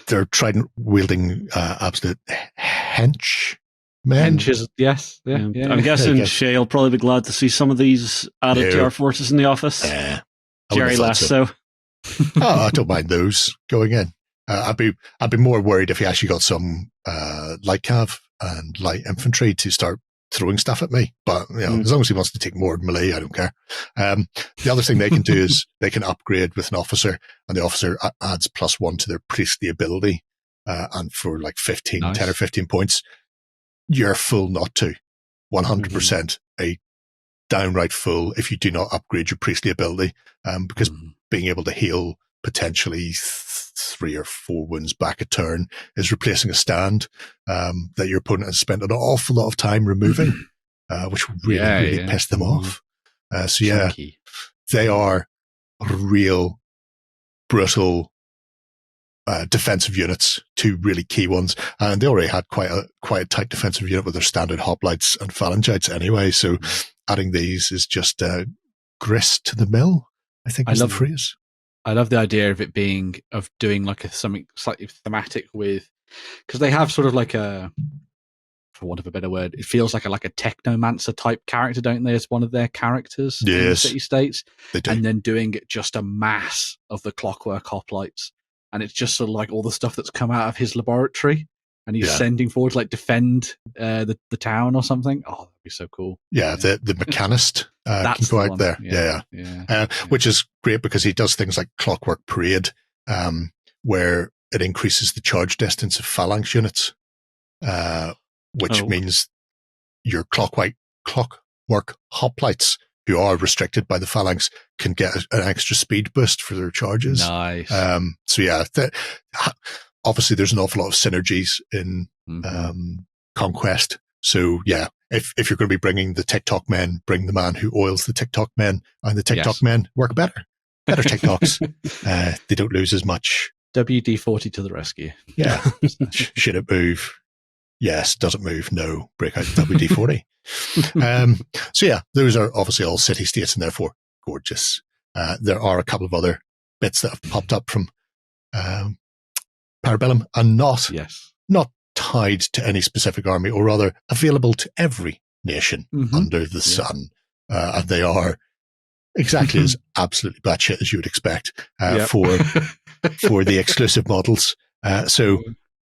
S1: They're trident wielding absolute henchmen.
S2: Henches, yes. Yeah.
S3: I'm guessing Shay will probably be glad to see some of these added to our forces in the office. Jerry less so.
S1: I don't mind those going in. I'd be more worried if he actually got some light cav and light infantry to start throwing stuff at me. But as long as he wants to take more melee, I don't care. The other thing they can do is they can upgrade with an officer, and the officer adds +1 to their priestly ability, and for like 10 or 15 points, you're full not to. 100% a downright full if you do not upgrade your priestly ability, because being able to heal potentially 3 or 4 wounds back a turn is replacing a stand that your opponent has spent an awful lot of time removing, which really pissed them off. They are real brutal defensive units, 2 really key ones, and they already had quite a tight defensive unit with their standard hoplites and phalangites anyway, so adding these is just grist to the mill, I think is the phrase.
S2: I love the idea of it being, of doing like something slightly thematic with, because they have sort of like a, for want of a better word, it feels like a technomancer type character, don't they, as one of their characters in the city states, and then doing just a mass of the clockwork hoplites, and it's just sort of like all the stuff that's come out of his laboratory, and he's sending forward to like defend the town or something. Oh, that'd be so cool.
S1: The mechanist can go out there. Which is great because he does things like Clockwork Parade, where it increases the charge distance of phalanx units, which means your clockwork hoplites, who are restricted by the phalanx, can get an extra speed boost for their charges.
S2: Nice.
S1: Obviously there's an awful lot of synergies in Conquest. So if you're going to be bringing the TikTok men, bring the man who oils the TikTok men, and the TikTok men work better TikToks. They don't lose as much.
S2: WD-40 to the rescue.
S1: Yeah. Should it move? Yes. Does it move? No. Break out the WD-40. Those are obviously all city states and therefore gorgeous. There are a couple of other bits that have popped up from Parabellum and not tied to any specific army, or rather available to every nation under the sun. And they are exactly as absolutely batshit as you would expect for the exclusive models.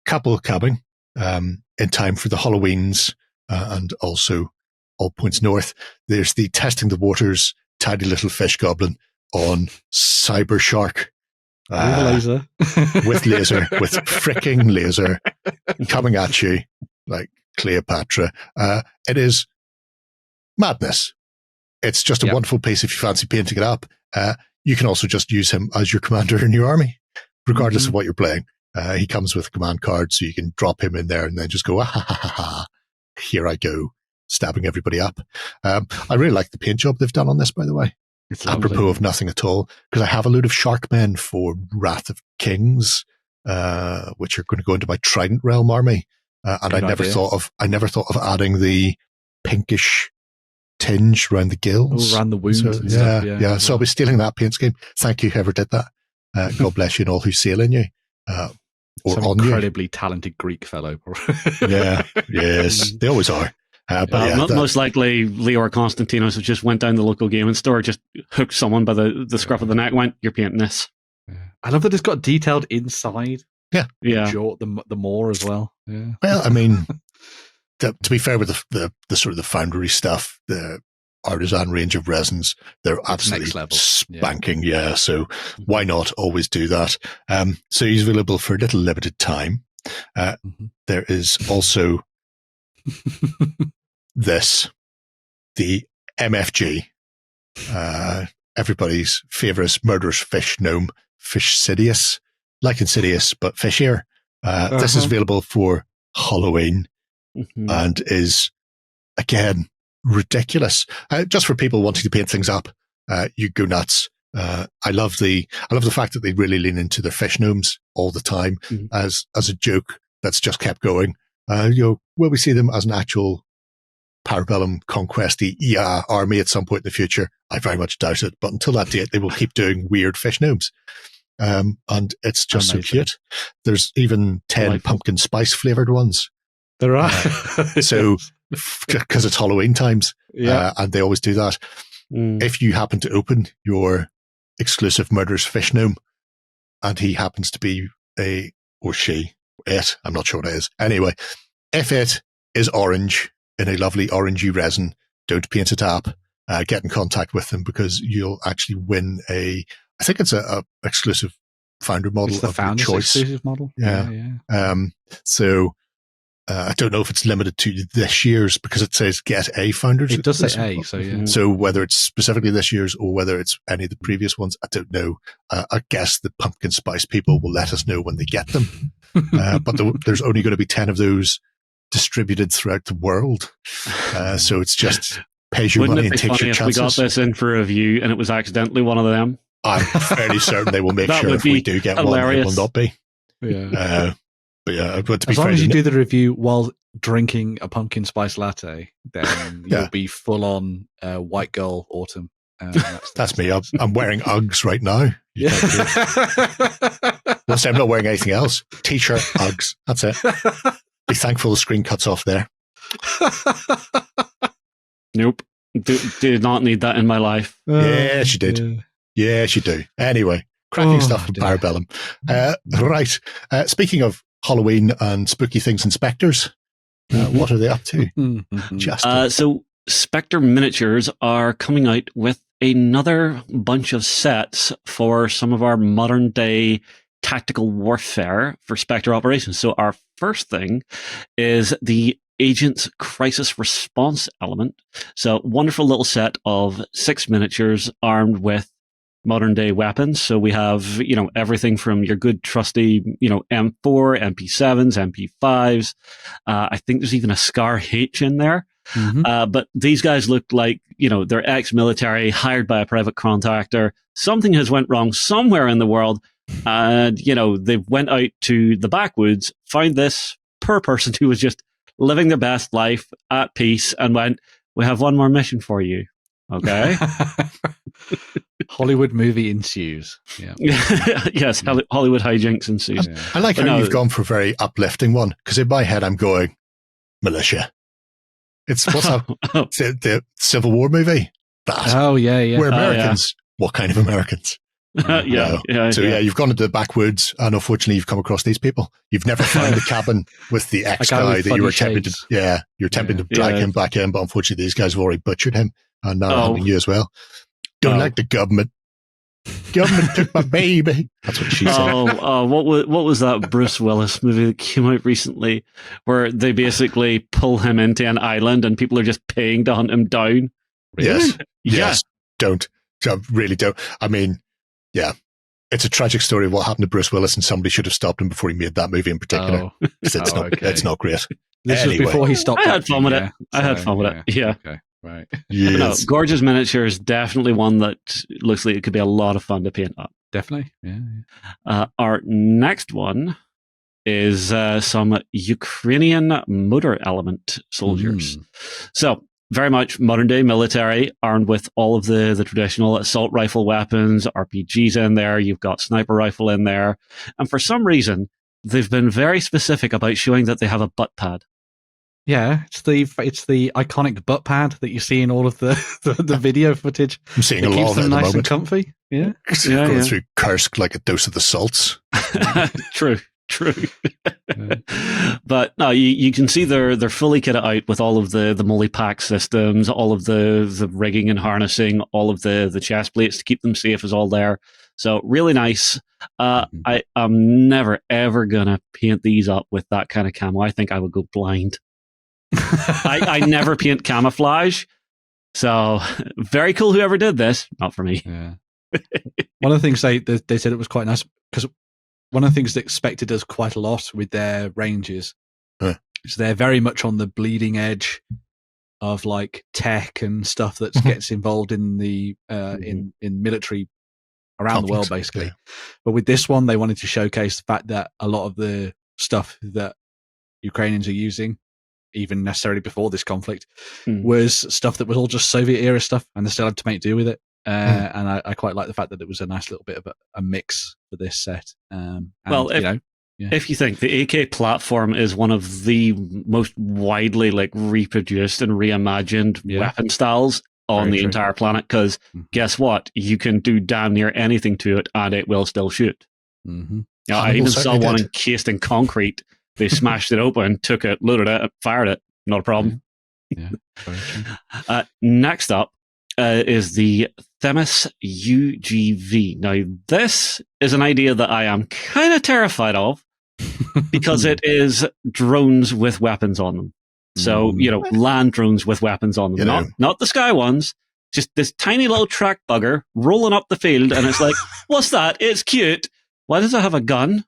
S1: Couple coming in time for the Halloweens, and also all points north. There's the Testing the Waters Tidy Little Fish Goblin on Cyber Shark. With fricking laser coming at you like Cleopatra. It is madness. It's just a wonderful piece if you fancy painting it up. You can also just use him as your commander in your army, regardless of what you're playing. He comes with a command card, so you can drop him in there and then just go, here I go, stabbing everybody up. I really like the paint job they've done on this, by the way.
S2: It's
S1: apropos of nothing at all, because I have a load of Sharkmen for Wrath of Kings, which are going to go into my Trident Realm army, and I never thought of adding the pinkish tinge around the gills,
S2: around the wounds.
S1: So, so I'll be stealing that paint scheme. Thank you, whoever did that. God bless you and all who sail in you, or
S2: some
S1: on
S2: incredibly
S1: you.
S2: Talented Greek fellow.
S1: Yes, they always are.
S3: Most likely Leor Konstantinos just went down the local gaming store, just hooked someone by the scruff of the neck, went, "You're painting this."
S2: I love that it's got detailed inside.
S3: Yeah.
S2: The more as well. Yeah.
S1: Well, I mean, to be fair with the sort of the foundry stuff, the artisan range of resins, they're absolutely spanking. Yeah. So why not always do that? So he's available for a little limited time. There is also the MFG, everybody's favorite murderous fish gnome, Fishsidious, like Insidious, but fishier. This is available for Halloween and is, again, ridiculous. Just for people wanting to paint things up, you go nuts. I love the fact that they really lean into their fish gnomes all the time as a joke that's just kept going. Will we see them as an actual Parabellum Conquest-y army at some point in the future? I very much doubt it. But until that date, they will keep doing weird fish gnomes. And it's just so cute. There's even 10 pumpkin spice flavored ones.
S2: There are.
S1: So, because it's Halloween times, and they always do that. If you happen to open your exclusive murderous fish gnome, and he happens to be I'm not sure what it is. Anyway, if it is orange in a lovely orangey resin, don't paint it up. Get in contact with them because you'll actually win I think it's a exclusive founder model
S2: of your choice. Exclusive model.
S1: Yeah. So I don't know if it's limited to this year's because it says get a founders.
S2: It does say A, so yeah.
S1: So whether it's specifically this year's or whether it's any of the previous ones, I don't know. I guess the pumpkin spice people will let us know when they get them. But there's only going to be 10 of those distributed throughout the world. So it's just pays your money and takes your chances.
S3: We got this in for review and it was accidentally one of them.
S1: I'm fairly certain they will make sure if we do get
S3: hilarious.
S1: One, it will not be.
S2: Yeah.
S1: But yeah, but to be
S2: as long as you do the review while drinking a pumpkin spice latte, then you'll be full on white girl autumn.
S1: That's me. I'm wearing Uggs right now. Well, I'm not wearing anything else. T-shirt, Uggs. That's it. Be thankful the screen cuts off there.
S3: Nope. Do not need that in my life.
S1: Yes, you did. Yes, you do. Anyway, cracking stuff from Parabellum. Right. Speaking of Halloween and spooky things and Spectres, what are they up to?
S3: So Spectre Miniatures are coming out with another bunch of sets for some of our modern day tactical warfare for Spectre operations. So our first thing is the Agent's Crisis Response element. So wonderful little set of 6 miniatures armed with modern day weapons. So we have, everything from your good trusty, M4, MP7s, MP5s. I think there's even a Scar H in there. But these guys look like, they're ex-military, hired by a private contractor. Something has went wrong somewhere in the world. And, they went out to the backwoods, found this poor person who was just living their best life at peace and went, we have one more mission for you. Okay.
S2: Hollywood movie ensues. Yeah.
S3: Yes, Hollywood hijinks ensues.
S1: I like how you've gone for a very uplifting one, because in my head I'm going, militia. What's that? The Civil War movie? That.
S2: Oh, yeah.
S1: We're Americans. What kind of Americans?
S3: So
S1: you've gone into the backwoods and unfortunately you've come across these people. You've never found the cabin with the ex-guy that you were attempting to drag him back in, but unfortunately these guys have already butchered him and now having you as well. Don't like the government. Government took my baby. That's what she said.
S3: What was that Bruce Willis movie that came out recently where they basically pull him into an island and people are just paying to hunt him down?
S1: Really? Yes. Don't. Really don't. I mean, yeah. It's a tragic story of what happened to Bruce Willis and somebody should have stopped him before he made that movie in particular. It's not great.
S2: This was before he stopped.
S3: I had fun with it. I had fun with it. Yeah.
S2: Okay. Right.
S1: Yes.
S3: No, gorgeous miniatures, definitely one that looks like it could be a lot of fun to paint up.
S2: Definitely. Yeah.
S3: Our next one is some Ukrainian motor element soldiers. So very much modern day military, armed with all of the traditional assault rifle weapons, RPGs in there. You've got sniper rifle in there. And for some reason, they've been very specific about showing that they have a butt pad.
S2: Yeah, it's the iconic butt pad that you see in all of the video footage.
S1: I'm seeing a lot of it at the
S2: nice
S1: moment.
S2: And comfy. Yeah,
S1: going through Kursk like a dose of the salts.
S3: True. But no, you can see they're fully kitted out with all of the multi-pack systems, all of the rigging and harnessing, all of the chest plates to keep them safe is all there. So really nice. I am never ever gonna paint these up with that kind of camo. I think I would go blind. I never paint camouflage. So very cool whoever did this. Not for me.
S2: Yeah. One of the things they said it was quite nice because one of the things that Spectre does quite a lot with their ranges is they're very much on the bleeding edge of like tech and stuff that gets involved in the in military around the world, basically. Yeah. But with this one, they wanted to showcase the fact that a lot of the stuff that Ukrainians are using, even necessarily before this conflict, was stuff that was all just Soviet era stuff, and they still had to make do with it. And I quite like the fact that it was a nice little bit of a mix for this set.
S3: If you think the AK platform is one of the most widely reproduced and reimagined weapon styles on the entire planet, because guess what? You can do damn near anything to it and it will still shoot. Mm-hmm. I even saw one encased in concrete. They smashed it open, took it, loaded it, fired it. Not a problem.
S2: Yeah.
S3: Next up is the Themis UGV. Now, this is an idea that I am kind of terrified of because it is drones with weapons on them. So, land drones with weapons on them. Not the sky ones. Just this tiny little track bugger rolling up the field, and it's like, what's that? It's cute. Why does it have a gun?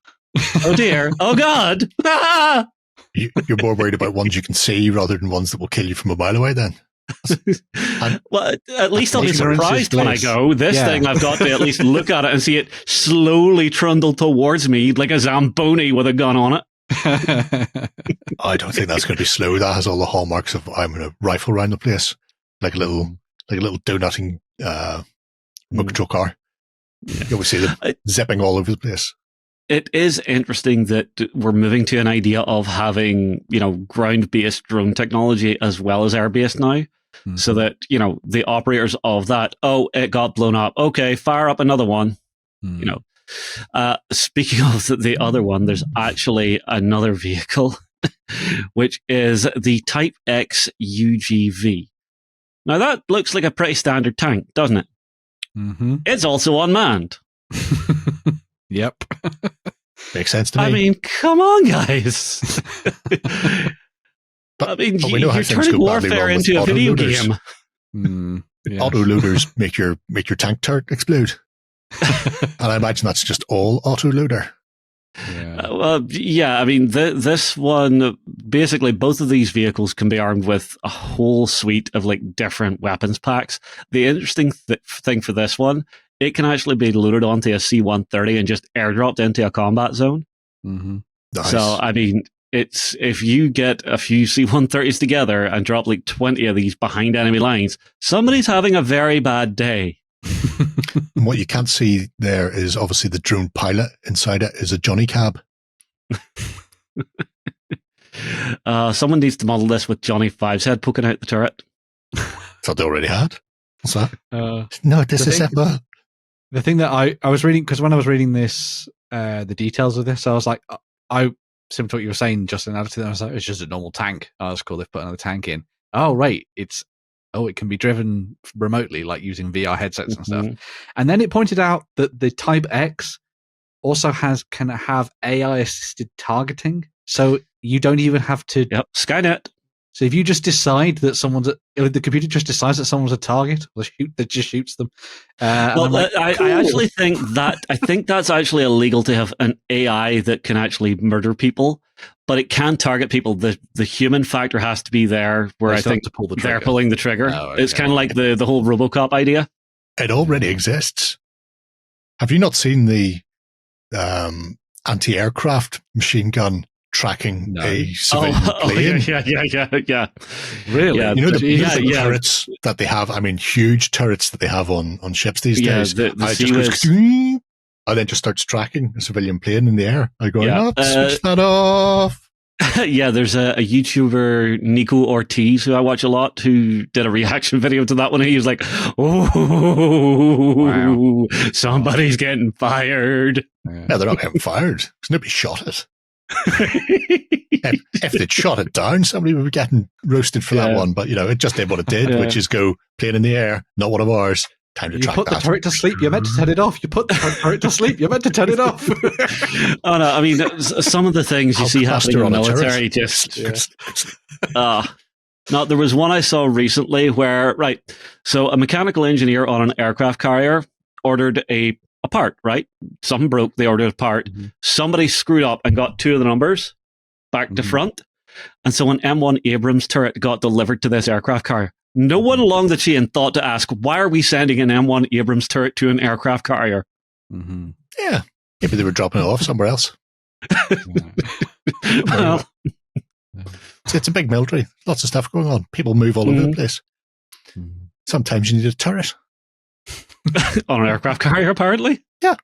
S3: Oh dear. Oh God.
S1: You're more worried about ones you can see rather than ones that will kill you from a mile away then.
S3: Well, at least I'll be surprised when I go. This thing, I've got to at least look at it and see it slowly trundle towards me like a Zamboni with a gun on it.
S1: I don't think that's going to be slow. That has all the hallmarks of I'm going to rifle around the place like a little donutting mugger car. You always see them zipping all over the place.
S3: It is interesting that we're moving to an idea of having, ground-based drone technology as well as air-based now. Mm-hmm. So that, the operators of that, it got blown up. Okay, fire up another one. Mm-hmm. Speaking of the other one, there's actually another vehicle, which is the Type X UGV. Now, that looks like a pretty standard tank, doesn't it?
S2: Mm-hmm.
S3: It's also unmanned.
S2: Yep.
S1: Makes sense to me.
S3: I mean, come on, guys.
S1: But
S3: you're turning warfare into a video game.
S1: Autoloaders make your tank turret explode. And I imagine that's just all autoloader.
S3: Yeah. This one, basically, both of these vehicles can be armed with a whole suite of different weapons packs. The interesting thing for this one, it can actually be loaded onto a C-130 and just airdropped into a combat zone.
S2: Mm-hmm.
S1: Nice.
S3: So, it's if you get a few C-130s together and drop 20 of these behind enemy lines, somebody's having a very bad day.
S1: And what you can't see there is obviously the drone pilot. Inside it is a Johnny cab.
S3: Someone needs to model this with Johnny Five's head poking out the turret.
S1: Thought they already had. What's that? No, this is Emma.
S2: The thing that I was reading, because when I was reading this, the details of this, I was like, similar to what you were saying, Justin, I was like, it's just a normal tank. Oh, that's cool. They've put another tank in. Oh, right. It can be driven remotely, like using VR headsets and stuff. And then it pointed out that the Type X also can have AI-assisted targeting. So you don't even have to...
S3: Yep, Skynet.
S2: So if you just decide that the computer just decides that someone's a target, that just shoots them.
S3: I actually think that's actually illegal to have an AI that can actually murder people, but it can target people. The human factor has to be there, where I think they're pulling the trigger. Oh, okay. It's kind of like the whole RoboCop idea.
S1: It already exists. Have you not seen the anti-aircraft machine gun tracking a civilian plane?
S3: Yeah.
S2: Really?
S1: Yeah, the turrets that they have, huge turrets that they have on ships these days.
S3: The
S1: just goes, and then just starts tracking a civilian plane in the air. I go, switch that off.
S3: Yeah, there's a YouTuber, Nico Ortiz, who I watch a lot, who did a reaction video to that one. He was like, somebody's getting fired.
S1: Yeah, they're not getting fired because nobody shot it. if they'd shot it down, somebody would be getting roasted for that one. But, it just did what it did, which is go plane in the air, not one of ours. Time to track that.
S2: You put the turret to sleep, you're meant to turn it off. You put the turret to sleep, you're meant to turn it off.
S3: Oh, no, I mean, some of the things you see happening in the military just... No, there was one I saw recently where, so a mechanical engineer on an aircraft carrier ordered a part, right? Something broke, they ordered a part. Mm-hmm. Somebody screwed up and got 2 of the numbers back to front. And so an M1 Abrams turret got delivered to this aircraft carrier. No one along the chain thought to ask, why are we sending an M1 Abrams turret to an aircraft carrier?
S1: Mm-hmm. Yeah, maybe they were dropping it off somewhere else.
S3: Well,
S1: it's a big military. Lots of stuff going on. People move all over the place. Sometimes you need a turret.
S3: On an aircraft carrier, apparently?
S1: Yeah.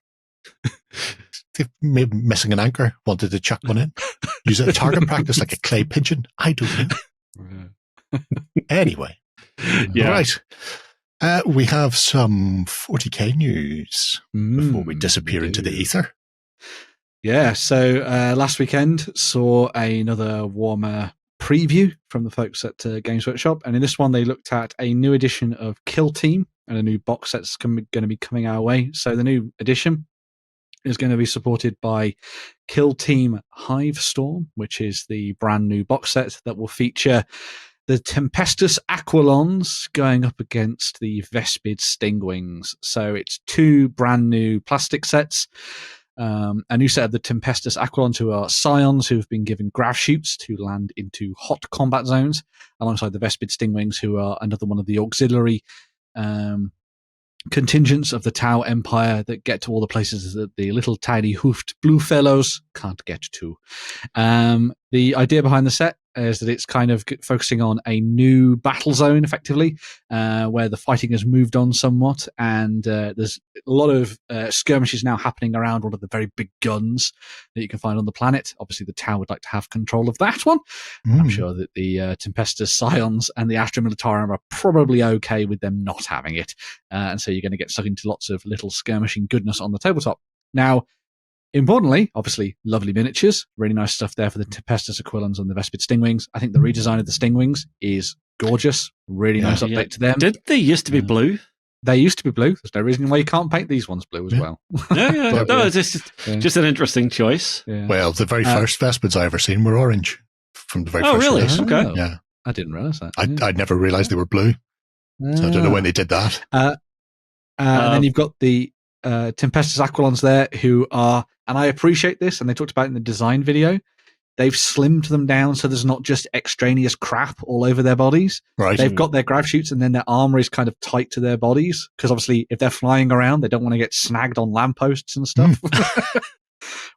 S1: They've maybe missing an anchor, wanted to chuck one in. Use it at target practice like a clay pigeon. I don't know. Anyway.
S3: Yeah.
S1: All right. We have some 40k news before we disappear into the ether.
S2: Yeah, so last weekend saw another Warhammer preview from the folks at Games Workshop, and in this one they looked at a new edition of Kill Team and a new box set's going to be coming our way. So the new edition is going to be supported by Kill Team Hivestorm, which is the brand new box set that will feature the Tempestus Aquilons going up against the Vespid Stingwings. So it's 2 brand new plastic sets. A new set of the Tempestus Aquilons, who are scions who have been given grav shoots to land into hot combat zones, alongside the Vespid Stingwings, who are another one of the auxiliary contingents of the Tau Empire that get to all the places that the little tiny hoofed blue fellows can't get to. The idea behind the set is that it's kind of focusing on a new battle zone, effectively, where the fighting has moved on somewhat, and there's a lot of skirmishes now happening around one of the very big guns that you can find on the planet. Obviously, the Tau would like to have control of that one. I'm sure that the Tempestus Scions and the Astra Militarum are probably okay with them not having it, and so you're going to get stuck into lots of little skirmishing goodness on the tabletop. Now, importantly, obviously, lovely miniatures. Really nice stuff there for the Tempestus Aquilons and the Vespid Stingwings. I think the redesign of the Stingwings is gorgeous. Really nice update to them.
S3: Did they used to be blue?
S2: They used to be blue. There's no reason why you can't paint these ones blue as well.
S3: Yeah. No, it's just an interesting choice.
S2: Yeah.
S1: Well, the very first Vespids I ever seen were orange from the very first
S3: really?
S1: release.
S3: Okay.
S1: Yeah.
S2: I didn't realise that.
S1: I'd never realised they were blue. So I don't know when they did that.
S2: And then you've got the Tempestus Aquilons there, who are, and I appreciate this, and they talked about it in the design video, they've slimmed them down so there's not just extraneous crap all over their bodies.
S1: Right.
S2: They've got their grav shoots, and then their armor is kind of tight to their bodies, because obviously if they're flying around, they don't want to get snagged on lampposts and stuff.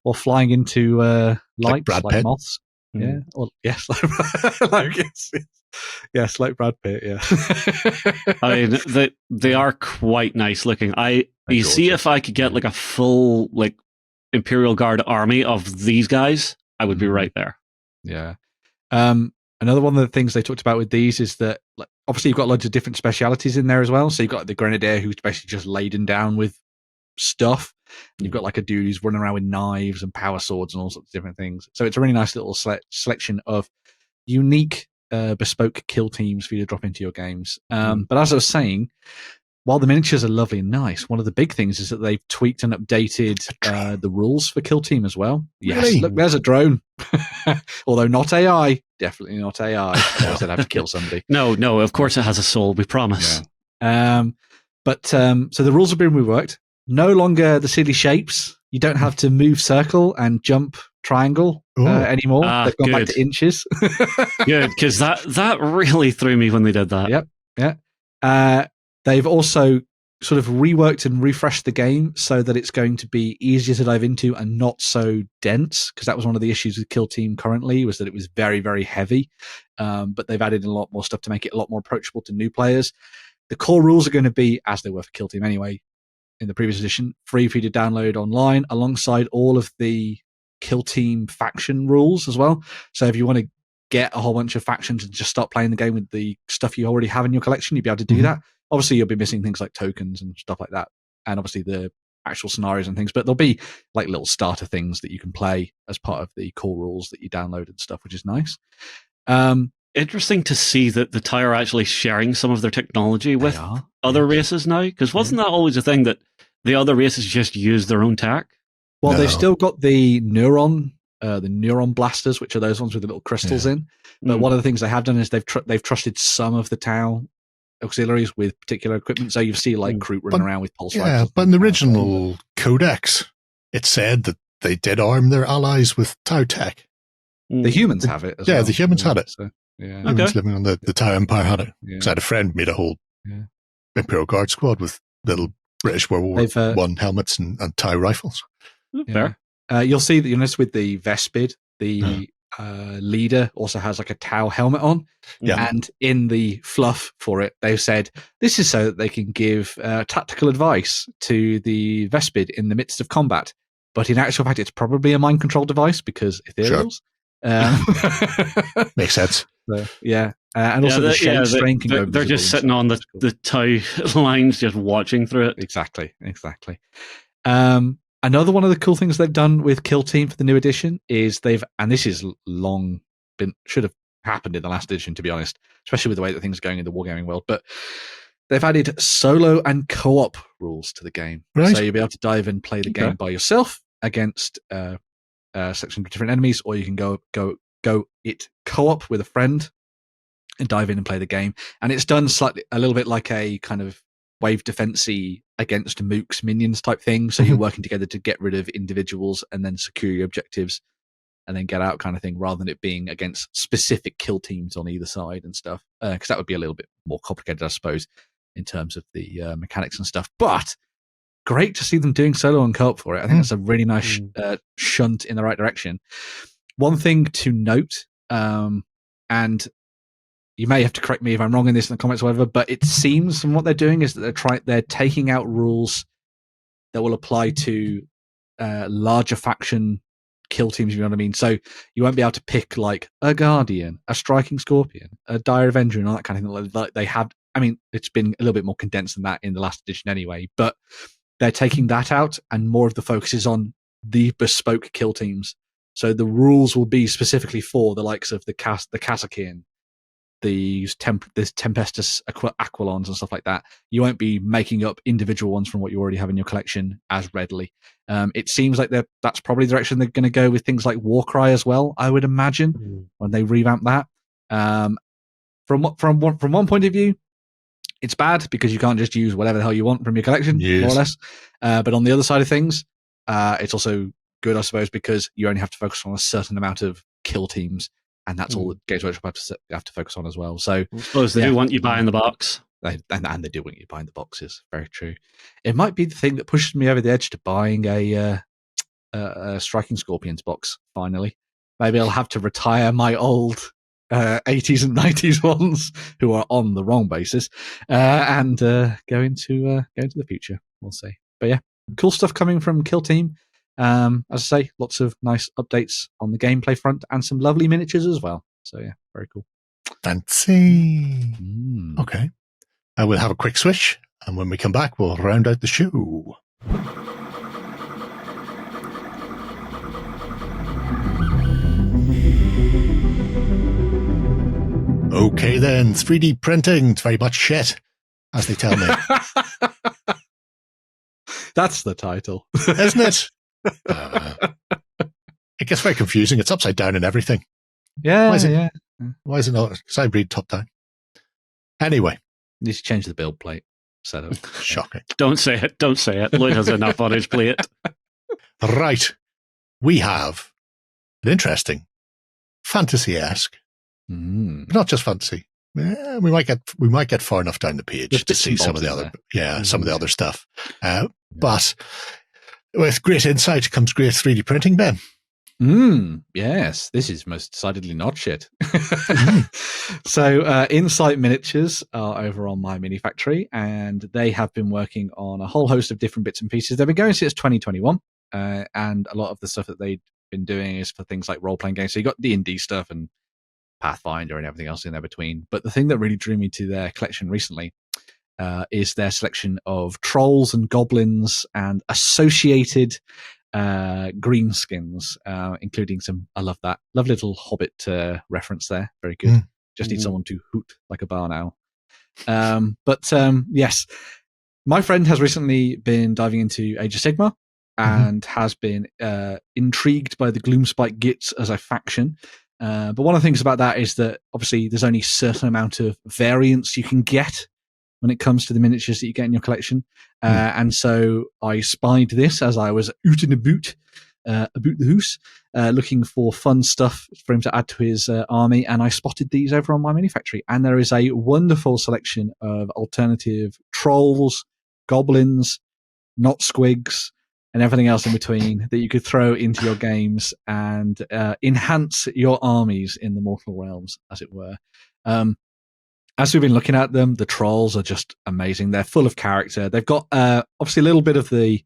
S2: Or flying into lights like moths. Yeah. Well, yes, like Brad Pitt. Yeah.
S3: I mean, they are quite nice looking. You see, if I could get like a full Imperial Guard army of these guys, I would be right there.
S2: Yeah. Another one of the things they talked about with these is that, obviously, you've got loads of different specialities in there as well. So you've got the Grenadier, who's basically just laden down with stuff. And you've got a dude who's running around with knives and power swords and all sorts of different things. So it's a really nice little selection of unique, bespoke kill teams for you to drop into your games. But as I was saying, while the miniatures are lovely and nice, one of the big things is that they've tweaked and updated the rules for Kill Team as well. Yes, really? Look, there's a drone. Although not AI. Definitely not AI. Otherwise they'd have to kill somebody.
S3: No, of course it has a soul, we promise.
S2: Yeah. So the rules have been reworked. No longer the silly shapes. You don't have to move circle and jump triangle anymore. They've gone back to inches.
S3: Good, because that really threw me when they did that.
S2: Yep. Yeah. They've also sort of reworked and refreshed the game so that it's going to be easier to dive into and not so dense, because that was one of the issues with Kill Team currently, was that it was very, very heavy. But they've added a lot more stuff to make it a lot more approachable to new players. The core rules are going to be, as they were for Kill Team anyway, in the previous edition, free for you to download online, alongside all of the Kill Team faction rules as well. So if you want to get a whole bunch of factions and just start playing the game with the stuff you already have in your collection, you'd be able to do that. Obviously, you'll be missing things like tokens and stuff like that. And obviously, the actual scenarios and things, but there'll be like little starter things that you can play as part of the core rules that you download and stuff, which is nice.
S3: Interesting to see that the TIE are actually sharing some of their technology with other races now, because wasn't that always a thing that the other races just use their own tech?
S2: Well, they've still got the neuron blasters, which are those ones with the little crystals in. But one of the things they have done is they've trusted some of the Tau auxiliaries with particular equipment. So you see like Kroot running around with pulse rifles.
S1: Yeah, but in the original Codex, it said that they did arm their allies with Tau tech.
S2: The humans have it as well.
S1: Yeah, the humans had it.
S2: So,
S1: humans living on the Tau Empire had it. Because I had a friend made a whole Imperial Guard squad with little British World War I helmets and Tau rifles.
S3: Fair.
S2: You'll see that you notice with the Vespid, the leader also has like a Tau helmet on. Yeah. And in the fluff for it, they've said this is so that they can give tactical advice to the Vespid in the midst of combat. But in actual fact, it's probably a mind control device because ethereals.
S1: Makes sense.
S2: So, and also the shade strain can go.
S3: They're just sitting on the Tau lines, just watching through it.
S2: Exactly. Another one of the cool things they've done with Kill Team for the new edition is and this is should have happened in the last edition, to be honest, especially with the way that things are going in the wargaming world, but they've added solo and co-op rules to the game. Right. So you'll be able to dive and play the game by yourself against a section of different enemies, or you can go it co-op with a friend and dive in and play the game. And it's done a little bit like a kind of wave defense-y against mooks minions type thing. So you're working together to get rid of individuals and then secure your objectives and then get out kind of thing, rather than it being against specific kill teams on either side and stuff. Because that would be a little bit more complicated, I suppose, in terms of the mechanics and stuff. But great to see them doing solo and co-op for it. I think that's a really nice shunt in the right direction. One thing to note, and you may have to correct me if I'm wrong in this in the comments or whatever, but it seems from what they're doing is that they're taking out rules that will apply to larger faction kill teams, you know what I mean? So you won't be able to pick like a Guardian, a Striking Scorpion, a Dire Avenger, and all that kind of thing. Like they have, I mean, it's been a little bit more condensed than that in the last edition anyway, but they're taking that out and more of the focus is on the bespoke kill teams. So the rules will be specifically for the likes of the Kazakian, these Tempestus Aquilons and stuff like that. You won't be making up individual ones from what you already have in your collection as readily. It seems like that's probably the direction they're going to go with things like Warcry as well, I would imagine, when they revamp that. From one point of view, it's bad because you can't just use whatever the hell you want from your collection, more or less. But on the other side of things, it's also good, I suppose, because you only have to focus on a certain amount of kill teams. And that's all that Games Workshop have to focus on as well. So
S3: I suppose they do want you buying the box.
S2: And they do want you buying the boxes. Very true. It might be the thing that pushes me over the edge to buying a Striking Scorpions box, finally. Maybe I'll have to retire my old 80s and 90s ones who are on the wrong basis and go into the future. We'll see. But yeah, cool stuff coming from Kill Team. As I say, lots of nice updates on the gameplay front and some lovely miniatures as well. So yeah, very cool.
S1: Fancy. Okay. We'll have a quick switch, and when we come back, we'll round out the show. Okay then, 3D printing, it's very much shit, as they tell me.
S2: That's the title.
S1: Isn't it? It gets very confusing. It's upside down and everything.
S2: Yeah,
S1: Why is it not? Because I read top down. Anyway.
S2: You need to change the build plate setup.
S1: Shocking.
S3: Don't say it. Lloyd has enough on his plate.
S1: Right. We have an interesting fantasy-esque, but not just fantasy. We might get far enough down the page to see some of the other, some of the other stuff. But with great insight comes great 3D printing, Ben.
S2: Yes, this is most decidedly not shit. So Insight Miniatures are over on My Mini Factory, and they have been working on a whole host of different bits and pieces. They've been going since 2021, and a lot of the stuff that they've been doing is for things like role-playing games. So you got D&D stuff and Pathfinder and everything else in there between. But the thing that really drew me to their collection recently is their selection of trolls and goblins and associated greenskins, including some. I love that. Lovely little Hobbit reference there. Very good. Just need someone to hoot like a barn owl. But yes, my friend has recently been diving into Age of Sigmar and has been intrigued by the Gloomspite Gits as a faction. But one of the things about that is that obviously there's only a certain amount of variance you can get when it comes to the miniatures that you get in your collection. And so I spied this as I was out and about the house, looking for fun stuff for him to add to his army, and I spotted these over on my mini factory. And there is a wonderful selection of alternative trolls, goblins, not squigs, and everything else in between that you could throw into your games and enhance your armies in the mortal realms, as it were. As we've been looking at them, the trolls are just amazing. They're full of character. They've got obviously a little bit of the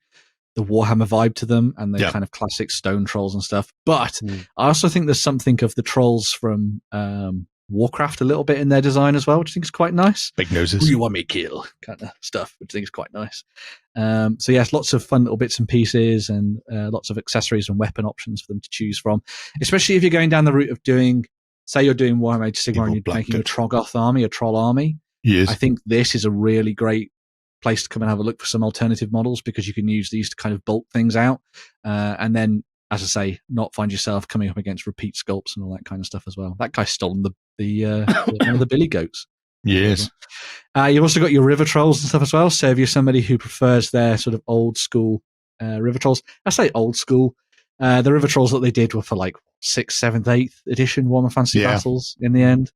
S2: Warhammer vibe to them and the kind of classic stone trolls and stuff. But I also think there's something of the trolls from Warcraft a little bit in their design as well, which I think is quite nice.
S1: Big noses.
S2: Who you want me to kill kind of stuff, which I think is quite nice. So yes, lots of fun little bits and pieces and lots of accessories and weapon options for them to choose from, especially if you're going down the route of doing, say you're doing Warhammer Age of Sigmar and you're making a Troggoth army, a troll army.
S1: Yes.
S2: I think this is a really great place to come and have a look for some alternative models, because you can use these to kind of bulk things out. And then, as I say, not find yourself coming up against repeat sculpts and all that kind of stuff as well. That guy's stolen the one of the billy goats.
S1: Yes.
S2: You've also got your river trolls and stuff as well. So if you're somebody who prefers their sort of old school river trolls, I say old school. The river trolls that they did were for like 6th, 7th, 8th edition Warhammer Fantasy Battles in the end.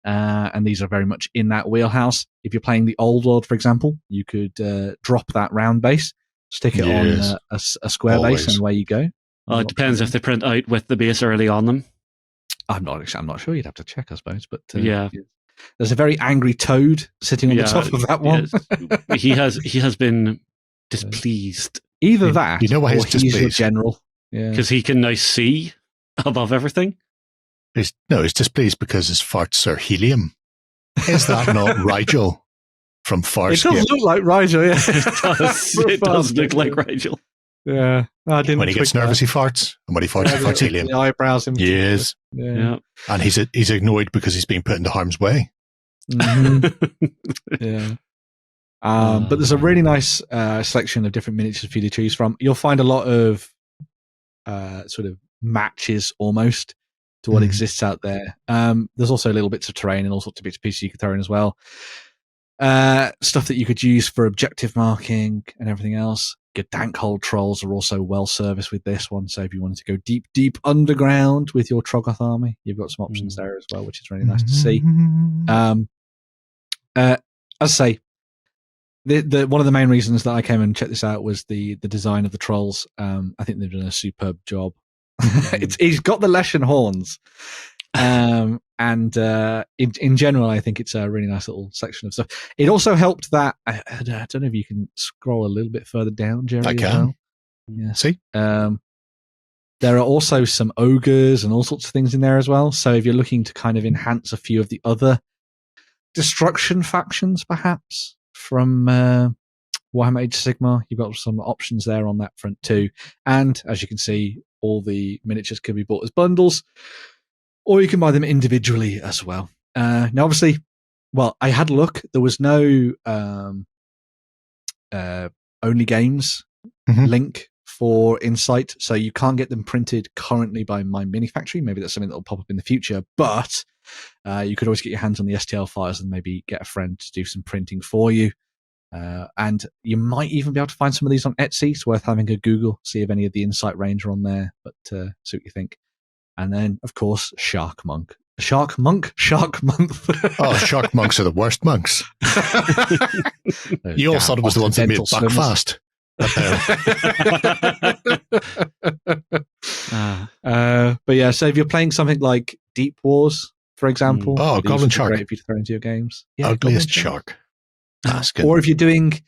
S2: And these are very much in that wheelhouse. If you're playing the Old World, for example, you could drop that round base, stick it on a square base, and away you go.
S3: Well, it depends if they print out with the base early on them.
S2: I'm not sure. You'd have to check, I suppose. But there's a very angry toad sitting on the top of that one.
S3: Yes. he has been displeased.
S2: Either that,
S1: you know why he's displeased?
S2: Your general,
S3: because he can now see above everything.
S1: He's displeased because his farts are helium. Is that not Rigel from Farscape?
S2: It does look like Rigel, yeah.
S3: It does look like Rigel.
S2: Yeah.
S1: When he gets nervous, he farts. And when he farts, he farts helium.
S2: The eyebrows.
S1: Yes.
S2: Yeah.
S1: And he's ignored because he's being put into harm's way.
S2: Mm-hmm. Yeah. But there's a really nice selection of different miniatures for you to choose from. You'll find a lot of sort of matches almost to what exists out there. There's also little bits of terrain and all sorts of bits and pieces you could throw in as well. Stuff that you could use for objective marking and everything else. Your Dankhold trolls are also well serviced with this one. So if you wanted to go deep underground with your Troggoth army, you've got some options there as well, which is really nice to see. As I say, the one of the main reasons that I came and checked this out was the design of the trolls. I think they've done a superb job. He's got the Leshen horns. And in general, I think it's a really nice little section of stuff. It also helped that I don't know if you can scroll a little bit further down, Jerry.
S1: I can.
S2: Well. Yeah.
S1: See,
S2: there are also some ogres and all sorts of things in there as well. So if you're looking to kind of enhance a few of the other destruction factions, perhaps from Warhammer Age of Sigmar, you've got some options there on that front too. And as you can see, all the miniatures can be bought as bundles, or you can buy them individually as well. Now, obviously, well, I had a look. There was no Only Games link for Insight, so you can't get them printed currently by my mini factory. Maybe that's something that will pop up in the future, but you could always get your hands on the STL files and maybe get a friend to do some printing for you. And you might even be able to find some of these on Etsy. It's worth having a Google, see if any of the Insight range are on there, but see what you think. And then, of course, Shark Month.
S1: Oh, Shark Monks are the worst monks. You all thought it was the ones that made back fast.
S2: But yeah, so if you're playing something like Deep Wars, for example,
S1: Goblin Shark,
S2: great for you to throw into your games. Yeah,
S1: ugliest shark.
S2: Or if you're doing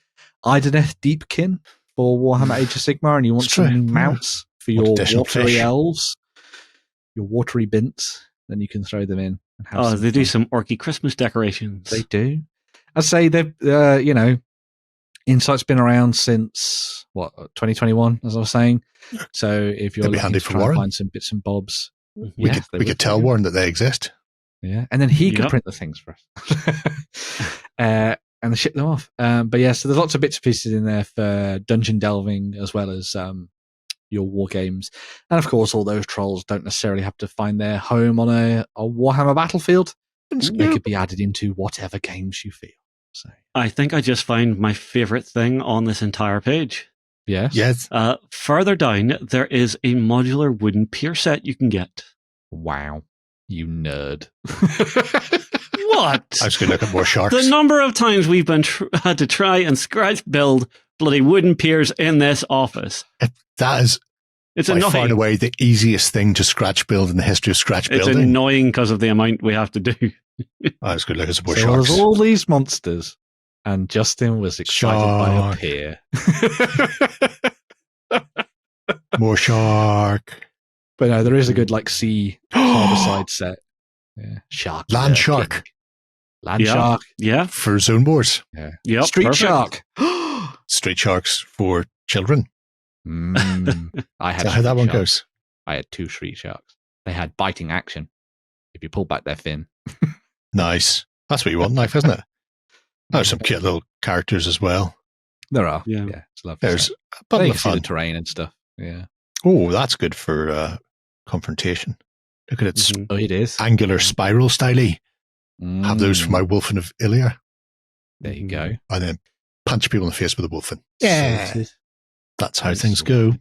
S2: Ideneth Deepkin for Warhammer Age of Sigmar and you want some mounts for your watery elves, your watery bints, then you can throw them in. And have
S3: they do some orky Christmas decorations.
S2: They do. I'd say they've, Insight's been around since 2021, as I was saying. So if you're looking to try and find some bits and bobs,
S1: we could tell Warren that they exist.
S2: Yeah, and then he could print the things for us, and ship them off. But yeah, so there's lots of bits and pieces in there for dungeon delving as well as your war games, and of course, all those trolls don't necessarily have to find their home on a Warhammer battlefield. They could be added into whatever games you feel. So
S3: I think I just found my favorite thing on this entire page.
S1: Yes.
S3: Further down, there is a modular wooden pier set you can get.
S2: Wow, you nerd!
S3: What?
S1: I was going to look at more sharks.
S3: The number of times we've been had to try and scratch build bloody wooden piers in this office.
S1: That is. It's by far and away the easiest thing to scratch build in the history of scratch building.
S3: It's annoying because of the amount we have to do.
S1: I was going to look at some more
S2: so
S1: sharks.
S2: There's all these monsters, and Justin was excited by a pier.
S1: More shark.
S2: But no, there is a good sea harborside set. Yeah. Shark.
S1: Land shark.
S2: Land shark.
S3: Yeah.
S1: For Zone Wars.
S2: Yeah.
S3: Yep,
S2: Street shark.
S1: Street sharks for children.
S2: I had
S1: how that one goes.
S2: I had 2 street sharks. They had biting action if you pull back their fin.
S1: Nice. That's what you want in life, isn't it? There's some cute little characters as well.
S2: There are.
S3: Yeah.
S2: It's lovely.
S1: There's a bundle of fun.
S2: The terrain and stuff. Yeah.
S1: Oh, that's good for confrontation. Look at its
S2: it is.
S1: Angular spiral styly. Have those for my Wolfen of Ilia.
S2: There you go.
S1: And then punch people in the face with a Wolfen.
S2: Yeah.
S1: That's how things go.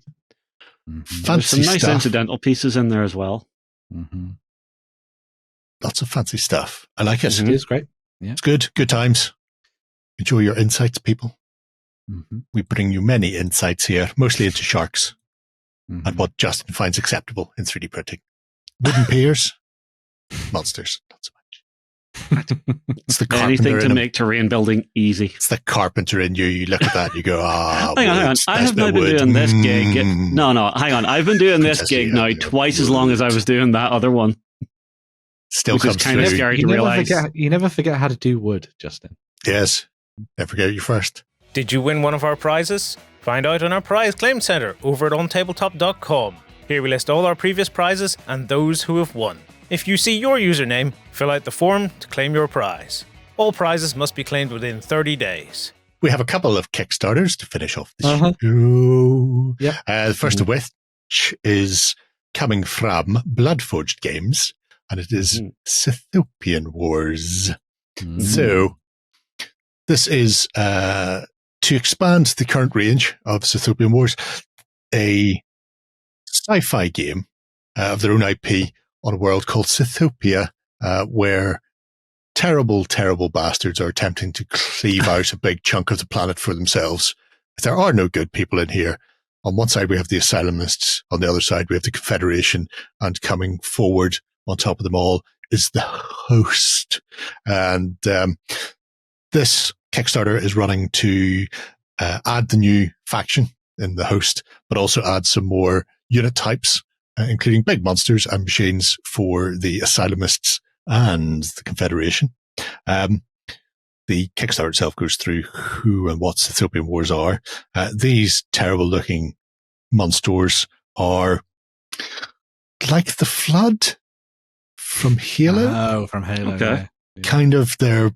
S3: Fancy
S1: There's some
S3: nice
S1: stuff.
S3: incidental pieces in there as well.
S1: Lots of fancy stuff. I like it.
S2: It is great. Yeah.
S1: It's good. Good times. Enjoy your insights, people. We bring you many insights here, mostly into sharks and what Justin finds acceptable in 3D printing. Wooden piers, monsters, not so much. It's the carpenter
S3: anything to make terrain building easy.
S1: It's the carpenter in you. You look at that and you go,
S3: hang on. I have now been doing this gig. No, hang on. I've been doing this gig now twice as long as I was doing that other one.
S1: Still comes
S3: kind of scary to realize.
S2: You never forget how to do wood, Justin.
S1: Yes. Never forget you first.
S5: Did you win one of our prizes? Find out on our prize claim center over at OnTableTop.com. Here we list all our previous prizes and those who have won. If you see your username, fill out the form to claim your prize. All prizes must be claimed within 30 days.
S1: We have a couple of Kickstarters to finish off the show.
S2: Yep.
S1: The first of which is coming from Bloodforged Games, and it is Sythopian Wars. So, this is to expand the current range of Sythopian Wars, a sci-fi game of their own IP on a world called Sythopia, where terrible, terrible bastards are attempting to cleave out a big chunk of the planet for themselves. There are no good people in here. On one side, we have the Asylumists. On the other side, we have the Confederation. And coming forward on top of them all is the Host. And this Kickstarter is running to add the new faction in the Host, but also add some more unit types, including big monsters and machines for the Asylumists and the Confederation. The Kickstarter itself goes through who and what Sythopian Wars are. These terrible-looking monsters are like the Flood from Halo.
S2: Oh, from Halo.
S3: Okay.
S2: Yeah.
S1: Kind of, they're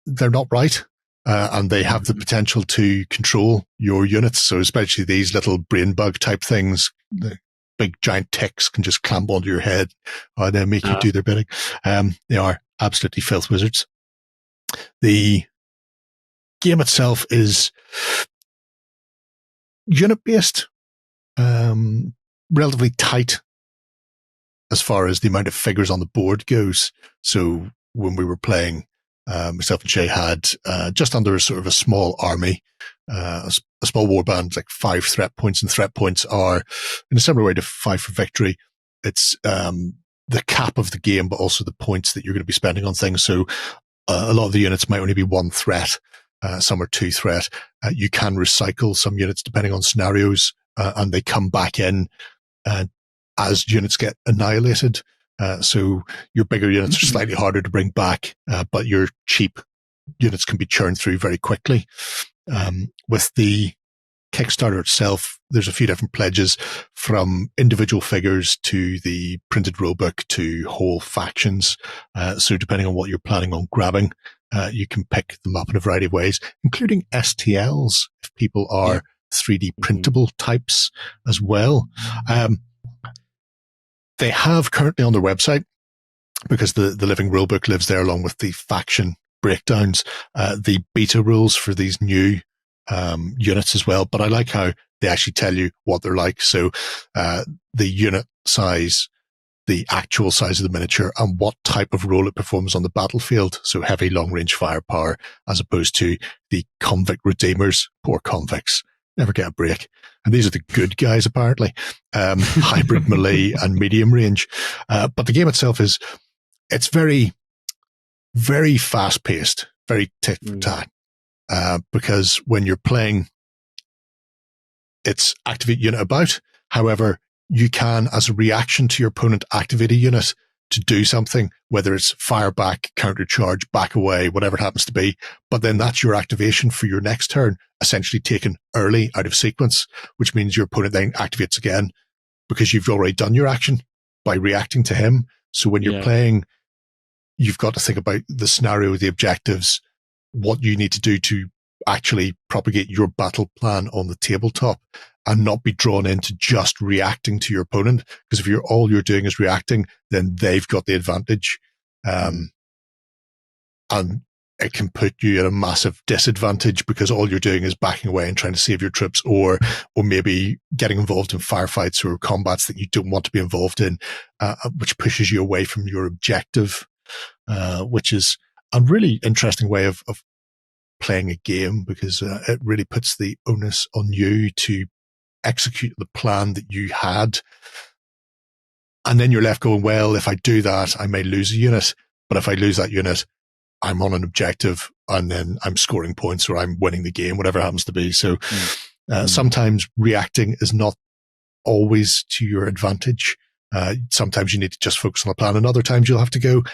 S1: not right. And they have the potential to control your units. So especially these little brain bug type things, the big giant ticks can just clamp onto your head and then make you do their bidding. They are absolutely filth wizards. The game itself is unit based, relatively tight as far as the amount of figures on the board goes. So when we were playing, myself and Shay had just under a sort of a small army, a small warband, like 5 threat points, and threat points are in a similar way to 5 for victory. It's the cap of the game, but also the points that you're going to be spending on things. So a lot of the units might only be 1 threat, some are 2 threat. You can recycle some units depending on scenarios, and they come back in as units get annihilated. So your bigger units are slightly harder to bring back, but your cheap units can be churned through very quickly. With the Kickstarter itself, there's a few different pledges, from individual figures to the printed rulebook to whole factions. So depending on what you're planning on grabbing, you can pick them up in a variety of ways, including STLs if people are 3D printable types as well. They have currently on their website, because the living rulebook lives there along with the faction breakdowns, the beta rules for these new units as well. But I like how they actually tell you what they're like. So the unit size, the actual size of the miniature, and what type of role it performs on the battlefield. So heavy long-range firepower, as opposed to the convict redeemers. Poor convicts. Never get a break. And these are the good guys, apparently. Hybrid melee and medium range. But the game itself it's very, very fast-paced, very tit-for-tat. Because when you're playing, it's activate unit about. However, you can, as a reaction to your opponent, activate a unit to do something, whether it's fire back, counter charge, back away, whatever it happens to be. But then that's your activation for your next turn, essentially taken early out of sequence, which means your opponent then activates again because you've already done your action by reacting to him. So when you're playing, you've got to think about the scenario, the objectives, what you need to do to actually propagate your battle plan on the tabletop, and not be drawn into just reacting to your opponent. Because if all you're doing is reacting, then they've got the advantage. And it can put you at a massive disadvantage because all you're doing is backing away and trying to save your troops, or maybe getting involved in firefights or combats that you don't want to be involved in, which pushes you away from your objective, which is a really interesting way of playing a game, because it really puts the onus on you to execute the plan that you had. And then you're left going, well, if I do that, I may lose a unit. But if I lose that unit, I'm on an objective and then I'm scoring points or I'm winning the game, whatever it happens to be. So sometimes reacting is not always to your advantage. Sometimes you need to just focus on the plan, and other times you'll have to go,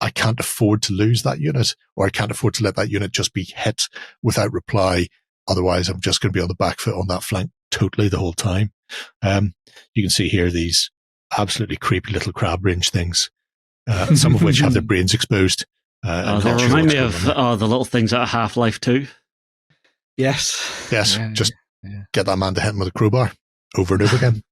S1: I can't afford to lose that unit, or I can't afford to let that unit just be hit without reply. Otherwise, I'm just going to be on the back foot on that flank totally the whole time. You can see here these absolutely creepy little crab range things, some of which have their brains exposed.
S3: They remind me of the little things out of Half-Life 2.
S2: Yes.
S1: Just get that man to hit him with a crowbar over and over again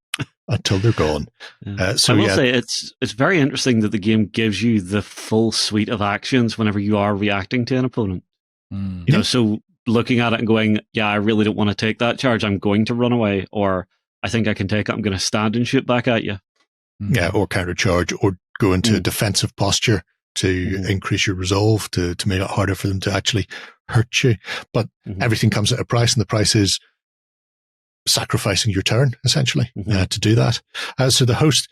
S1: until they're gone.
S3: I will say it's very interesting that the game gives you the full suite of actions whenever you are reacting to an opponent. You know, so looking at it and going, I really don't want to take that charge, I'm going to run away, or I think I can take it, I'm going to stand and shoot back at you.
S1: Yeah, or countercharge, or go into defensive posture to increase your resolve, to make it harder for them to actually hurt you. But everything comes at a price, and the price is sacrificing your turn, essentially, to do that. So the host,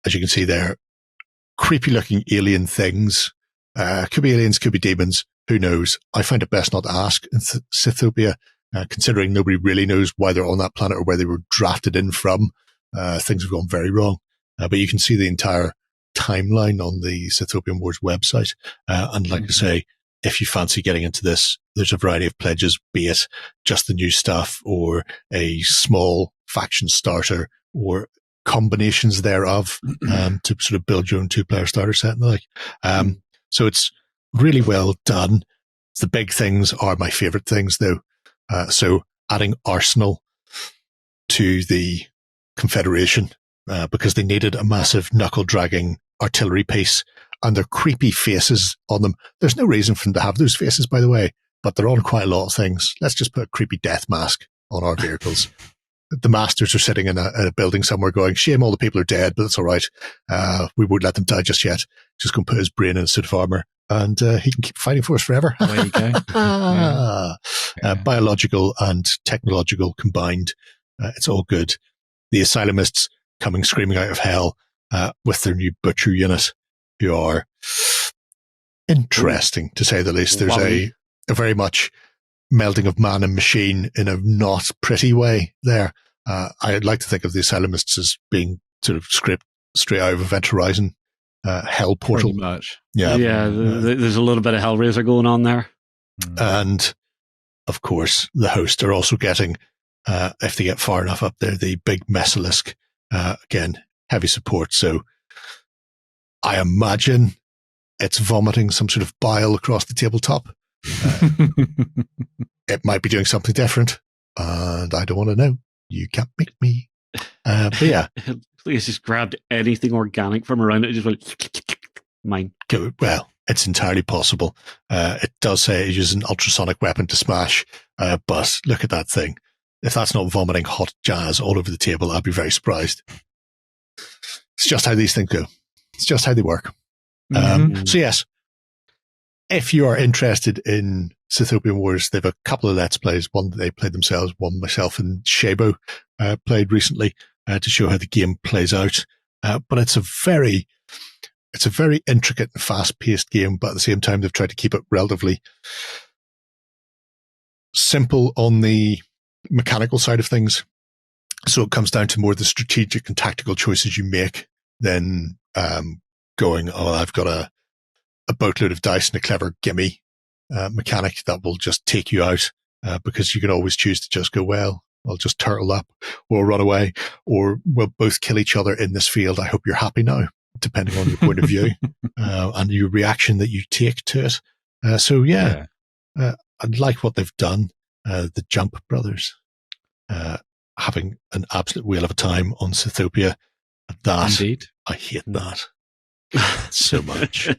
S1: as you can see there, creepy looking alien things, could be aliens, could be demons, who knows? I find it best not to ask in Sythopia, considering nobody really knows why they're on that planet or where they were drafted in from. Things have gone very wrong. But you can see the entire timeline on the Sythopian Wars website. And like I say, if you fancy getting into this, there's a variety of pledges, be it just the new stuff or a small faction starter or combinations thereof, to sort of build your own 2-player starter set and the like. So it's really well done. The big things are my favorite things though. So adding Arsenal to the Confederation, because they needed a massive knuckle dragging artillery piece, and their creepy faces on them. There's no reason for them to have those faces, by the way, but they're on quite a lot of things. Let's just put a creepy death mask on our vehicles. The masters are sitting in a building somewhere going, shame all the people are dead, but it's all right. We won't let them die just yet. Just going to put his brain in a suit of armor, and he can keep fighting for us forever.
S2: There you go.
S1: Biological and technological combined. It's all good. The Asylumists coming screaming out of hell with their new butcher unit, who are interesting, to say the least. There's a very much melding of man and machine in a not pretty way there. I'd like to think of the Asylumists as being sort of script straight out of Event Horizon, Hell Portal.
S2: Pretty much.
S3: Yeah, there's a little bit of Hellraiser going on there.
S1: And, of course, the hosts are also getting, if they get far enough up there, the big Messalisk. Again, heavy support. So I imagine it's vomiting some sort of bile across the tabletop. It might be doing something different, and I don't want to know. You can't make me. But yeah.
S3: Please just grabbed anything organic from around it and just went, mine.
S1: Well, it's entirely possible. It does say it uses an ultrasonic weapon to smash, but look at that thing. If that's not vomiting hot jazz all over the table, I'd be very surprised. It's just how these things go. It's just how they work. So yes, if you are interested in Sythopian Wars, they have a couple of Let's Plays, one that they played themselves, one myself and Shabo played recently to show how the game plays out. But it's a very intricate and fast-paced game, but at the same time, they've tried to keep it relatively simple on the mechanical side of things. So it comes down to more the strategic and tactical choices you make than going, I've got a boatload of dice and a clever gimme mechanic that will just take you out, because you can always choose to just go, well, I'll just turtle up or run away, or we'll both kill each other in this field. I hope you're happy now, depending on your point of view and your reaction that you take to it. I like what they've done. The Jump Brothers having an absolute whale of a time on Sythopia. That, indeed. I hate that so much.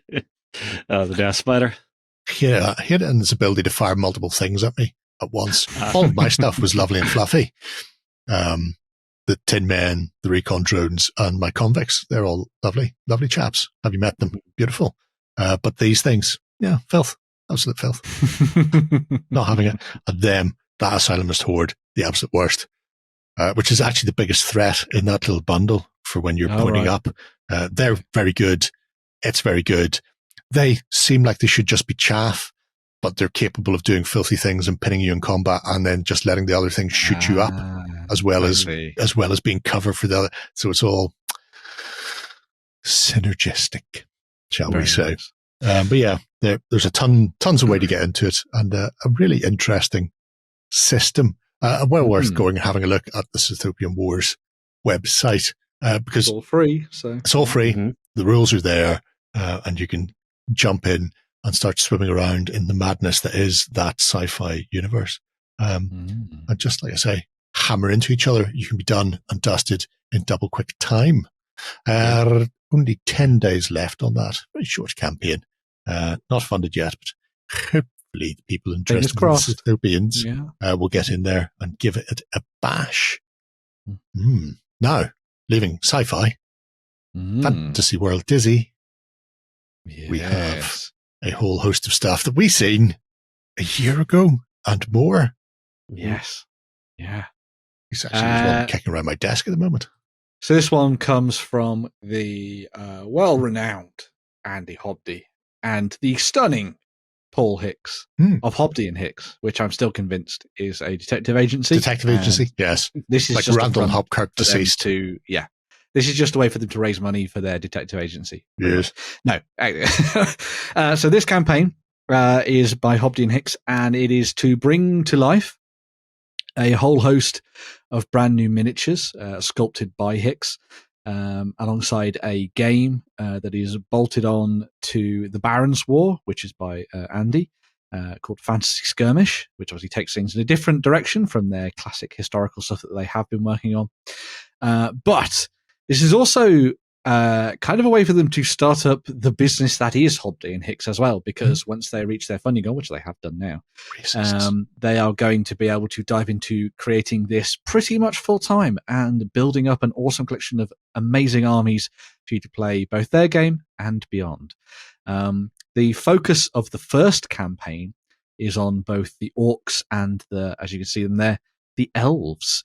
S3: The Death Spider.
S1: Yeah, I hate it and its ability to fire multiple things at me at once. All of my stuff was lovely and fluffy. The Tin Men, the Recon drones, and my convicts, they're all lovely, lovely chaps. Have you met them? Beautiful. But these things, yeah, filth. Absolute filth. Not having it. And them, that Asylumist Horde, the absolute worst, which is actually the biggest threat in that little bundle for when you're pointing up. They're very good. It's very good. They seem like they should just be chaff, but they're capable of doing filthy things and pinning you in combat and then just letting the other things shoot you up as well as being cover for the other. So it's all synergistic, shall we say. Nice. But yeah, there's a tons of way to get into it, and a really interesting system. Well worth going and having a look at the Sythopian Wars website, because
S2: it's all free. So
S1: it's all free. Mm-hmm. The rules are there, and you can jump in and start swimming around in the madness that is that sci-fi universe. And just like I say, hammer into each other. You can be done and dusted in double quick time. Only 10 days left on that. Very short campaign. Not funded yet, but hopefully the people interested in the Sythopians will get in there and give it a bash. Now, leaving sci-fi, fantasy world dizzy, we have a whole host of stuff that we seen a year ago and more.
S2: Yes. Yeah.
S1: It's actually one kicking around my desk at the moment.
S2: So this one comes from the well-renowned Andy Hobday and the stunning Paul Hicks of Hobday and Hicks, which I'm still convinced is a detective agency.
S1: Yes.
S2: This is
S1: like
S2: just
S1: Randall Hopkirk deceased.
S2: This is just a way for them to raise money for their detective agency.
S1: Yes.
S2: No. So this campaign is by Hobday and Hicks, and it is to bring to life a whole host of brand new miniatures sculpted by Hicks, alongside a game that is bolted on to the Baron's War, which is by Andy, called Fantasy Skirmish, which obviously takes things in a different direction from their classic historical stuff that they have been working on. But this is also kind of a way for them to start up the business that is Hobday and Hicks as well, because once they reach their funding goal, which they have done now, they are going to be able to dive into creating this pretty much full time and building up an awesome collection of amazing armies for you to play both their game and beyond. The focus of the first campaign is on both the orcs and as you can see them there, the elves.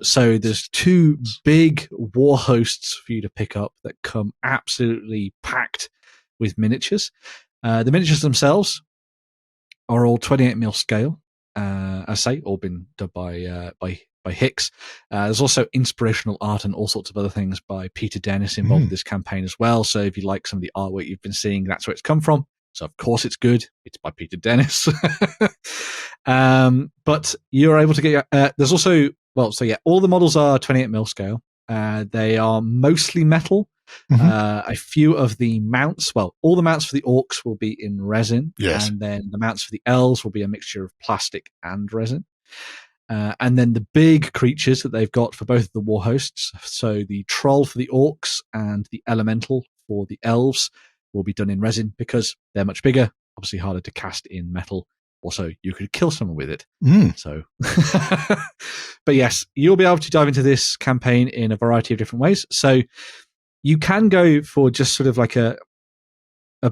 S2: So there's two big war hosts for you to pick up that come absolutely packed with miniatures. The miniatures themselves are all 28mm scale, I say, all been done by Hicks. There's also inspirational art and all sorts of other things by Peter Dennis involved in this campaign as well. So if you like some of the artwork you've been seeing, that's where it's come from. So of course it's good. It's by Peter Dennis. But you're able to get, there's also, all the models are 28mm scale. They are mostly metal. A few of the mounts, all the mounts for the orcs will be in resin.
S1: Yes.
S2: And then the mounts for the elves will be a mixture of plastic and resin. And then the big creatures that they've got for both of the war hosts, so the troll for the orcs and the elemental for the elves, will be done in resin because they're much bigger, obviously harder to cast in metal. Also, you could kill someone with it. So, but yes, you'll be able to dive into this campaign in a variety of different ways. So you can go for just sort of like a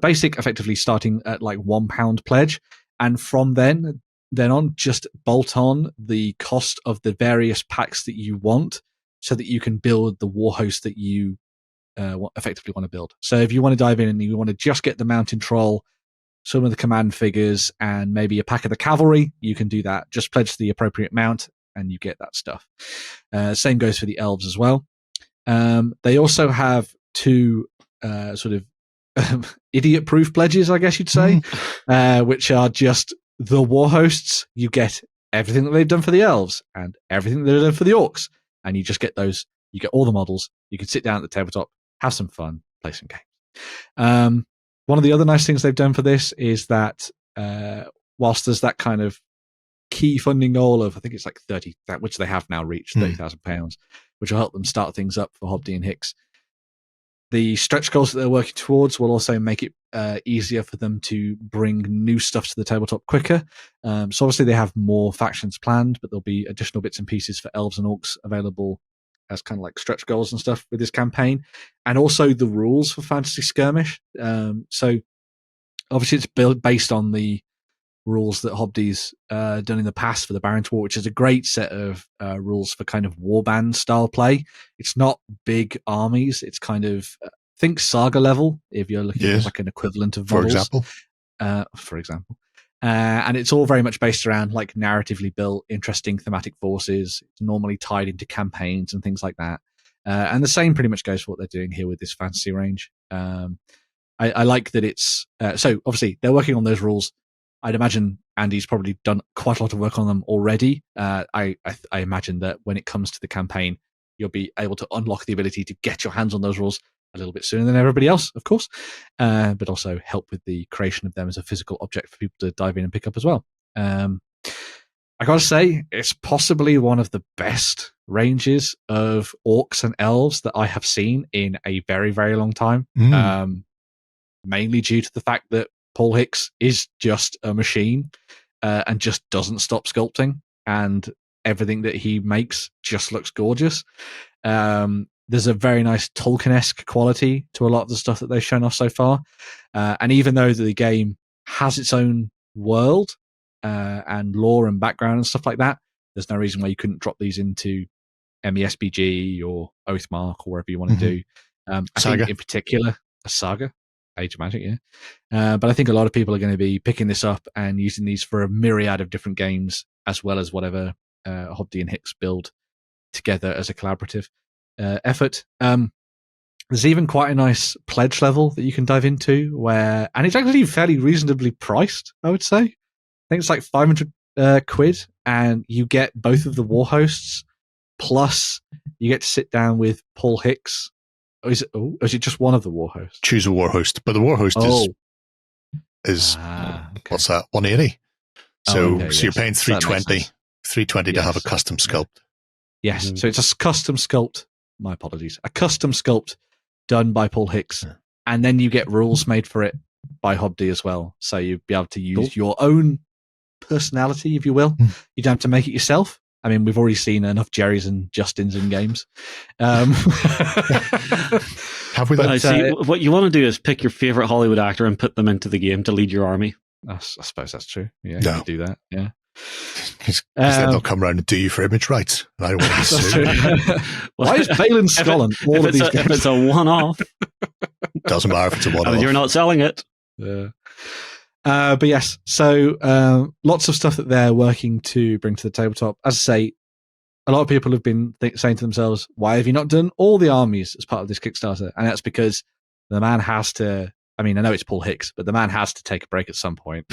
S2: basic, effectively starting at like £1 pledge. And from then on, just bolt on the cost of the various packs that you want so that you can build the war host that you effectively want to build. So if you want to dive in and you want to just get the mountain troll, some of the command figures, and maybe a pack of the cavalry, you can do that. Just pledge the appropriate mount and you get that stuff. Same goes for the elves as well. They also have two sort of idiot-proof pledges, I guess you'd say, which are just the war hosts. You get everything that they've done for the elves and everything that they've done for the orcs, and you just get those. You get all the models. You can sit down at the tabletop, have some fun, play some games. One of the other nice things they've done for this is that whilst there's that kind of key funding goal of, I think it's like 30, which they have now reached, £30,000, which will help them start things up for Hobday and Hicks. The stretch goals that they're working towards will also make it easier for them to bring new stuff to the tabletop quicker. So obviously they have more factions planned, but there'll be additional bits and pieces for elves and orcs available as kind of like stretch goals and stuff with this campaign. And also the rules for Fantasy Skirmish. So obviously it's based on the rules that Hobday's done in the past for the Barons War, which is a great set of rules for kind of warband style play. It's not big armies. It's kind of, think Saga level, if you're looking at like an equivalent of models. For example. And it's all very much based around like narratively built, interesting thematic forces. It's normally tied into campaigns and things like that. And the same pretty much goes for what they're doing here with this fantasy range. I like that it's, so obviously they're working on those rules. I'd imagine Andy's probably done quite a lot of work on them already. I imagine that when it comes to the campaign, you'll be able to unlock the ability to get your hands on those rules a little bit sooner than everybody else, of course, but also help with the creation of them as a physical object for people to dive in and pick up as well. I gotta say, it's possibly one of the best ranges of orcs and elves that I have seen in a very, very long time. Mainly due to the fact that Paul Hicks is just a machine and just doesn't stop sculpting, and everything that he makes just looks gorgeous. There's a very nice Tolkienesque quality to a lot of the stuff that they've shown off so far. And even though the game has its own world and lore and background and stuff like that, there's no reason why you couldn't drop these into MESBG or Oathmark or whatever you want to do. I think in particular, a Saga. Age of Magic, yeah. But I think a lot of people are going to be picking this up and using these for a myriad of different games, as well as whatever Hobday and Hicks build together as a collaborative effort. There's even quite a nice pledge level that you can dive into and it's actually fairly reasonably priced, I would say. I think it's like 500 quid, and you get both of the war hosts, plus you get to sit down with Paul Hicks. Is it just one of the war hosts? Choose
S1: a war host, but the war host is what's that? 180. So you're paying 320 to have a custom sculpt.
S2: Yes, so it's a custom sculpt. My apologies, a custom sculpt done by Paul Hicks, and then you get rules made for it by Hobday as well. So you'll be able to use your own personality, if you will. You don't have to make it yourself. I mean, we've already seen enough Jerrys and Justins in games.
S1: Have we?
S3: What you want to do is pick your favorite Hollywood actor and put them into the game to lead your army.
S2: I suppose that's true. Yeah, you can do that. Yeah,
S1: because then they'll come around and do you for image rights. And I don't want to be sued.
S2: Why is Balin Scullin all of these games?
S3: If it's a one-off,
S1: doesn't matter if it's a one-off.
S3: You're not selling it.
S2: Yeah. But yes, so lots of stuff that they're working to bring to the tabletop. As I say, a lot of people have been saying to themselves, why have you not done all the armies as part of this Kickstarter? And that's because the man has to I mean, I know it's Paul Hicks, but the man has to take a break at some point.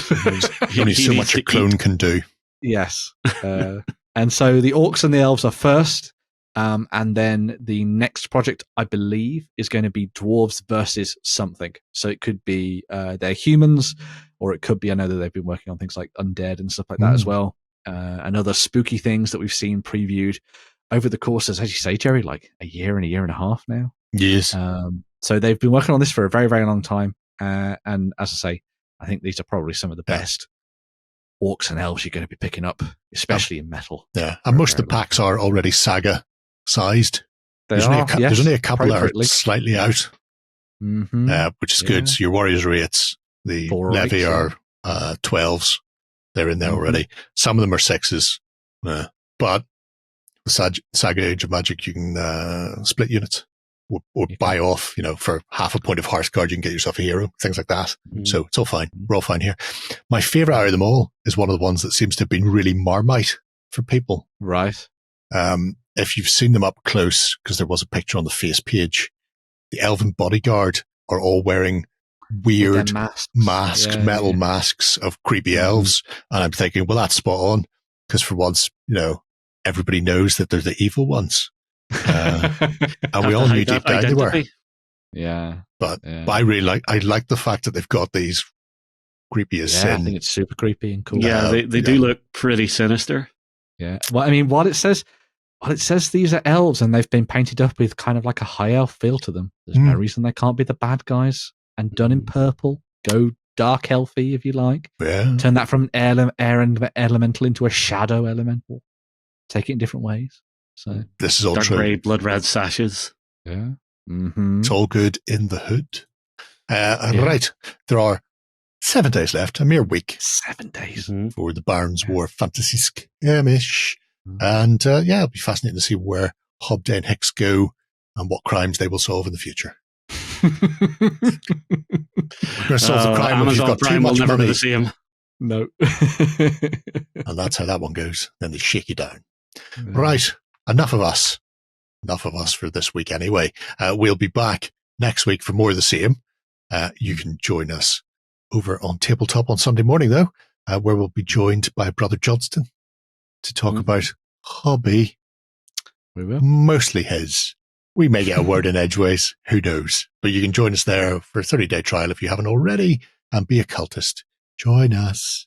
S1: He needs so much a clone can do.
S2: Yes. And so the Orcs and the Elves are first. And then the next project, I believe, is going to be Dwarves versus something. So it could be they're humans, or it could be, I know that they've been working on things like undead and stuff like that as well. And other spooky things that we've seen previewed over the course of, as you say, Jerry, like a year and a half now.
S1: Yes.
S2: So they've been working on this for a very, very long time. And as I say, I think these are probably some of the best Orcs and Elves you're going to be picking up, especially in metal.
S1: Yeah. And most of the packs are already saga sized. There's only a couple that are slightly out, which is good. So your Warriors rates, the Levy are 12s. They're in there already. Some of them are 6s. But with Saga Age of Magic, you can split units or buy off, for half a point of Hearthguard, you can get yourself a hero, things like that. So it's all fine. We're all fine here. My favorite out of them all is one of the ones that seems to have been really Marmite for people.
S2: Right.
S1: If you've seen them up close, because there was a picture on the face page, the Elven Bodyguard are all wearing weird metal masks of creepy elves. And I'm thinking, well, that's spot on, because for once, everybody knows that they're the evil ones. And we all knew deep down they were.
S2: Yeah.
S1: But I like the fact that they've got these creepy as sin.
S2: I think it's super creepy and cool.
S3: Yeah, they do look pretty sinister.
S2: Yeah. Well, I mean, what it says these are elves and they've been painted up with kind of like a high elf feel to them. There's no reason they can't be the bad guys and done in purple. Go dark elfy if you like.
S1: Yeah.
S2: Turn that from air elemental into a shadow elemental. Take it in different ways. So
S1: this is all
S3: dark
S1: true.
S3: grey, blood red sashes.
S2: Yeah.
S1: It's all good in the hood. Right. There are 7 days left, a mere week.
S2: 7 days.
S1: For the Barons War Fantasy Skirmish. And it'll be fascinating to see where Hobday and Hicks go and what crimes they will solve in the future. We're going to solve the crime if you've got too much money.
S3: The same.
S2: No.
S1: And that's how that one goes. Then they shake you down. Right. Enough of us for this week anyway. We'll be back next week for more of the same. You can join us over on Tabletop on Sunday morning, though, where we'll be joined by Brother Johnston to talk about hobby.
S2: We will.
S1: Mostly his. We may get a word in edgeways. Who knows? But you can join us there for a 30-day trial if you haven't already and be a cultist. Join us.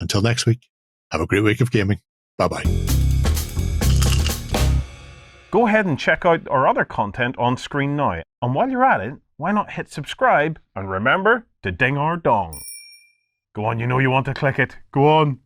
S1: Until next week, have a great week of gaming. Bye-bye.
S6: Go ahead and check out our other content on screen now. And while you're at it, why not hit subscribe and remember to ding our dong. Go on, you know you want to click it. Go on.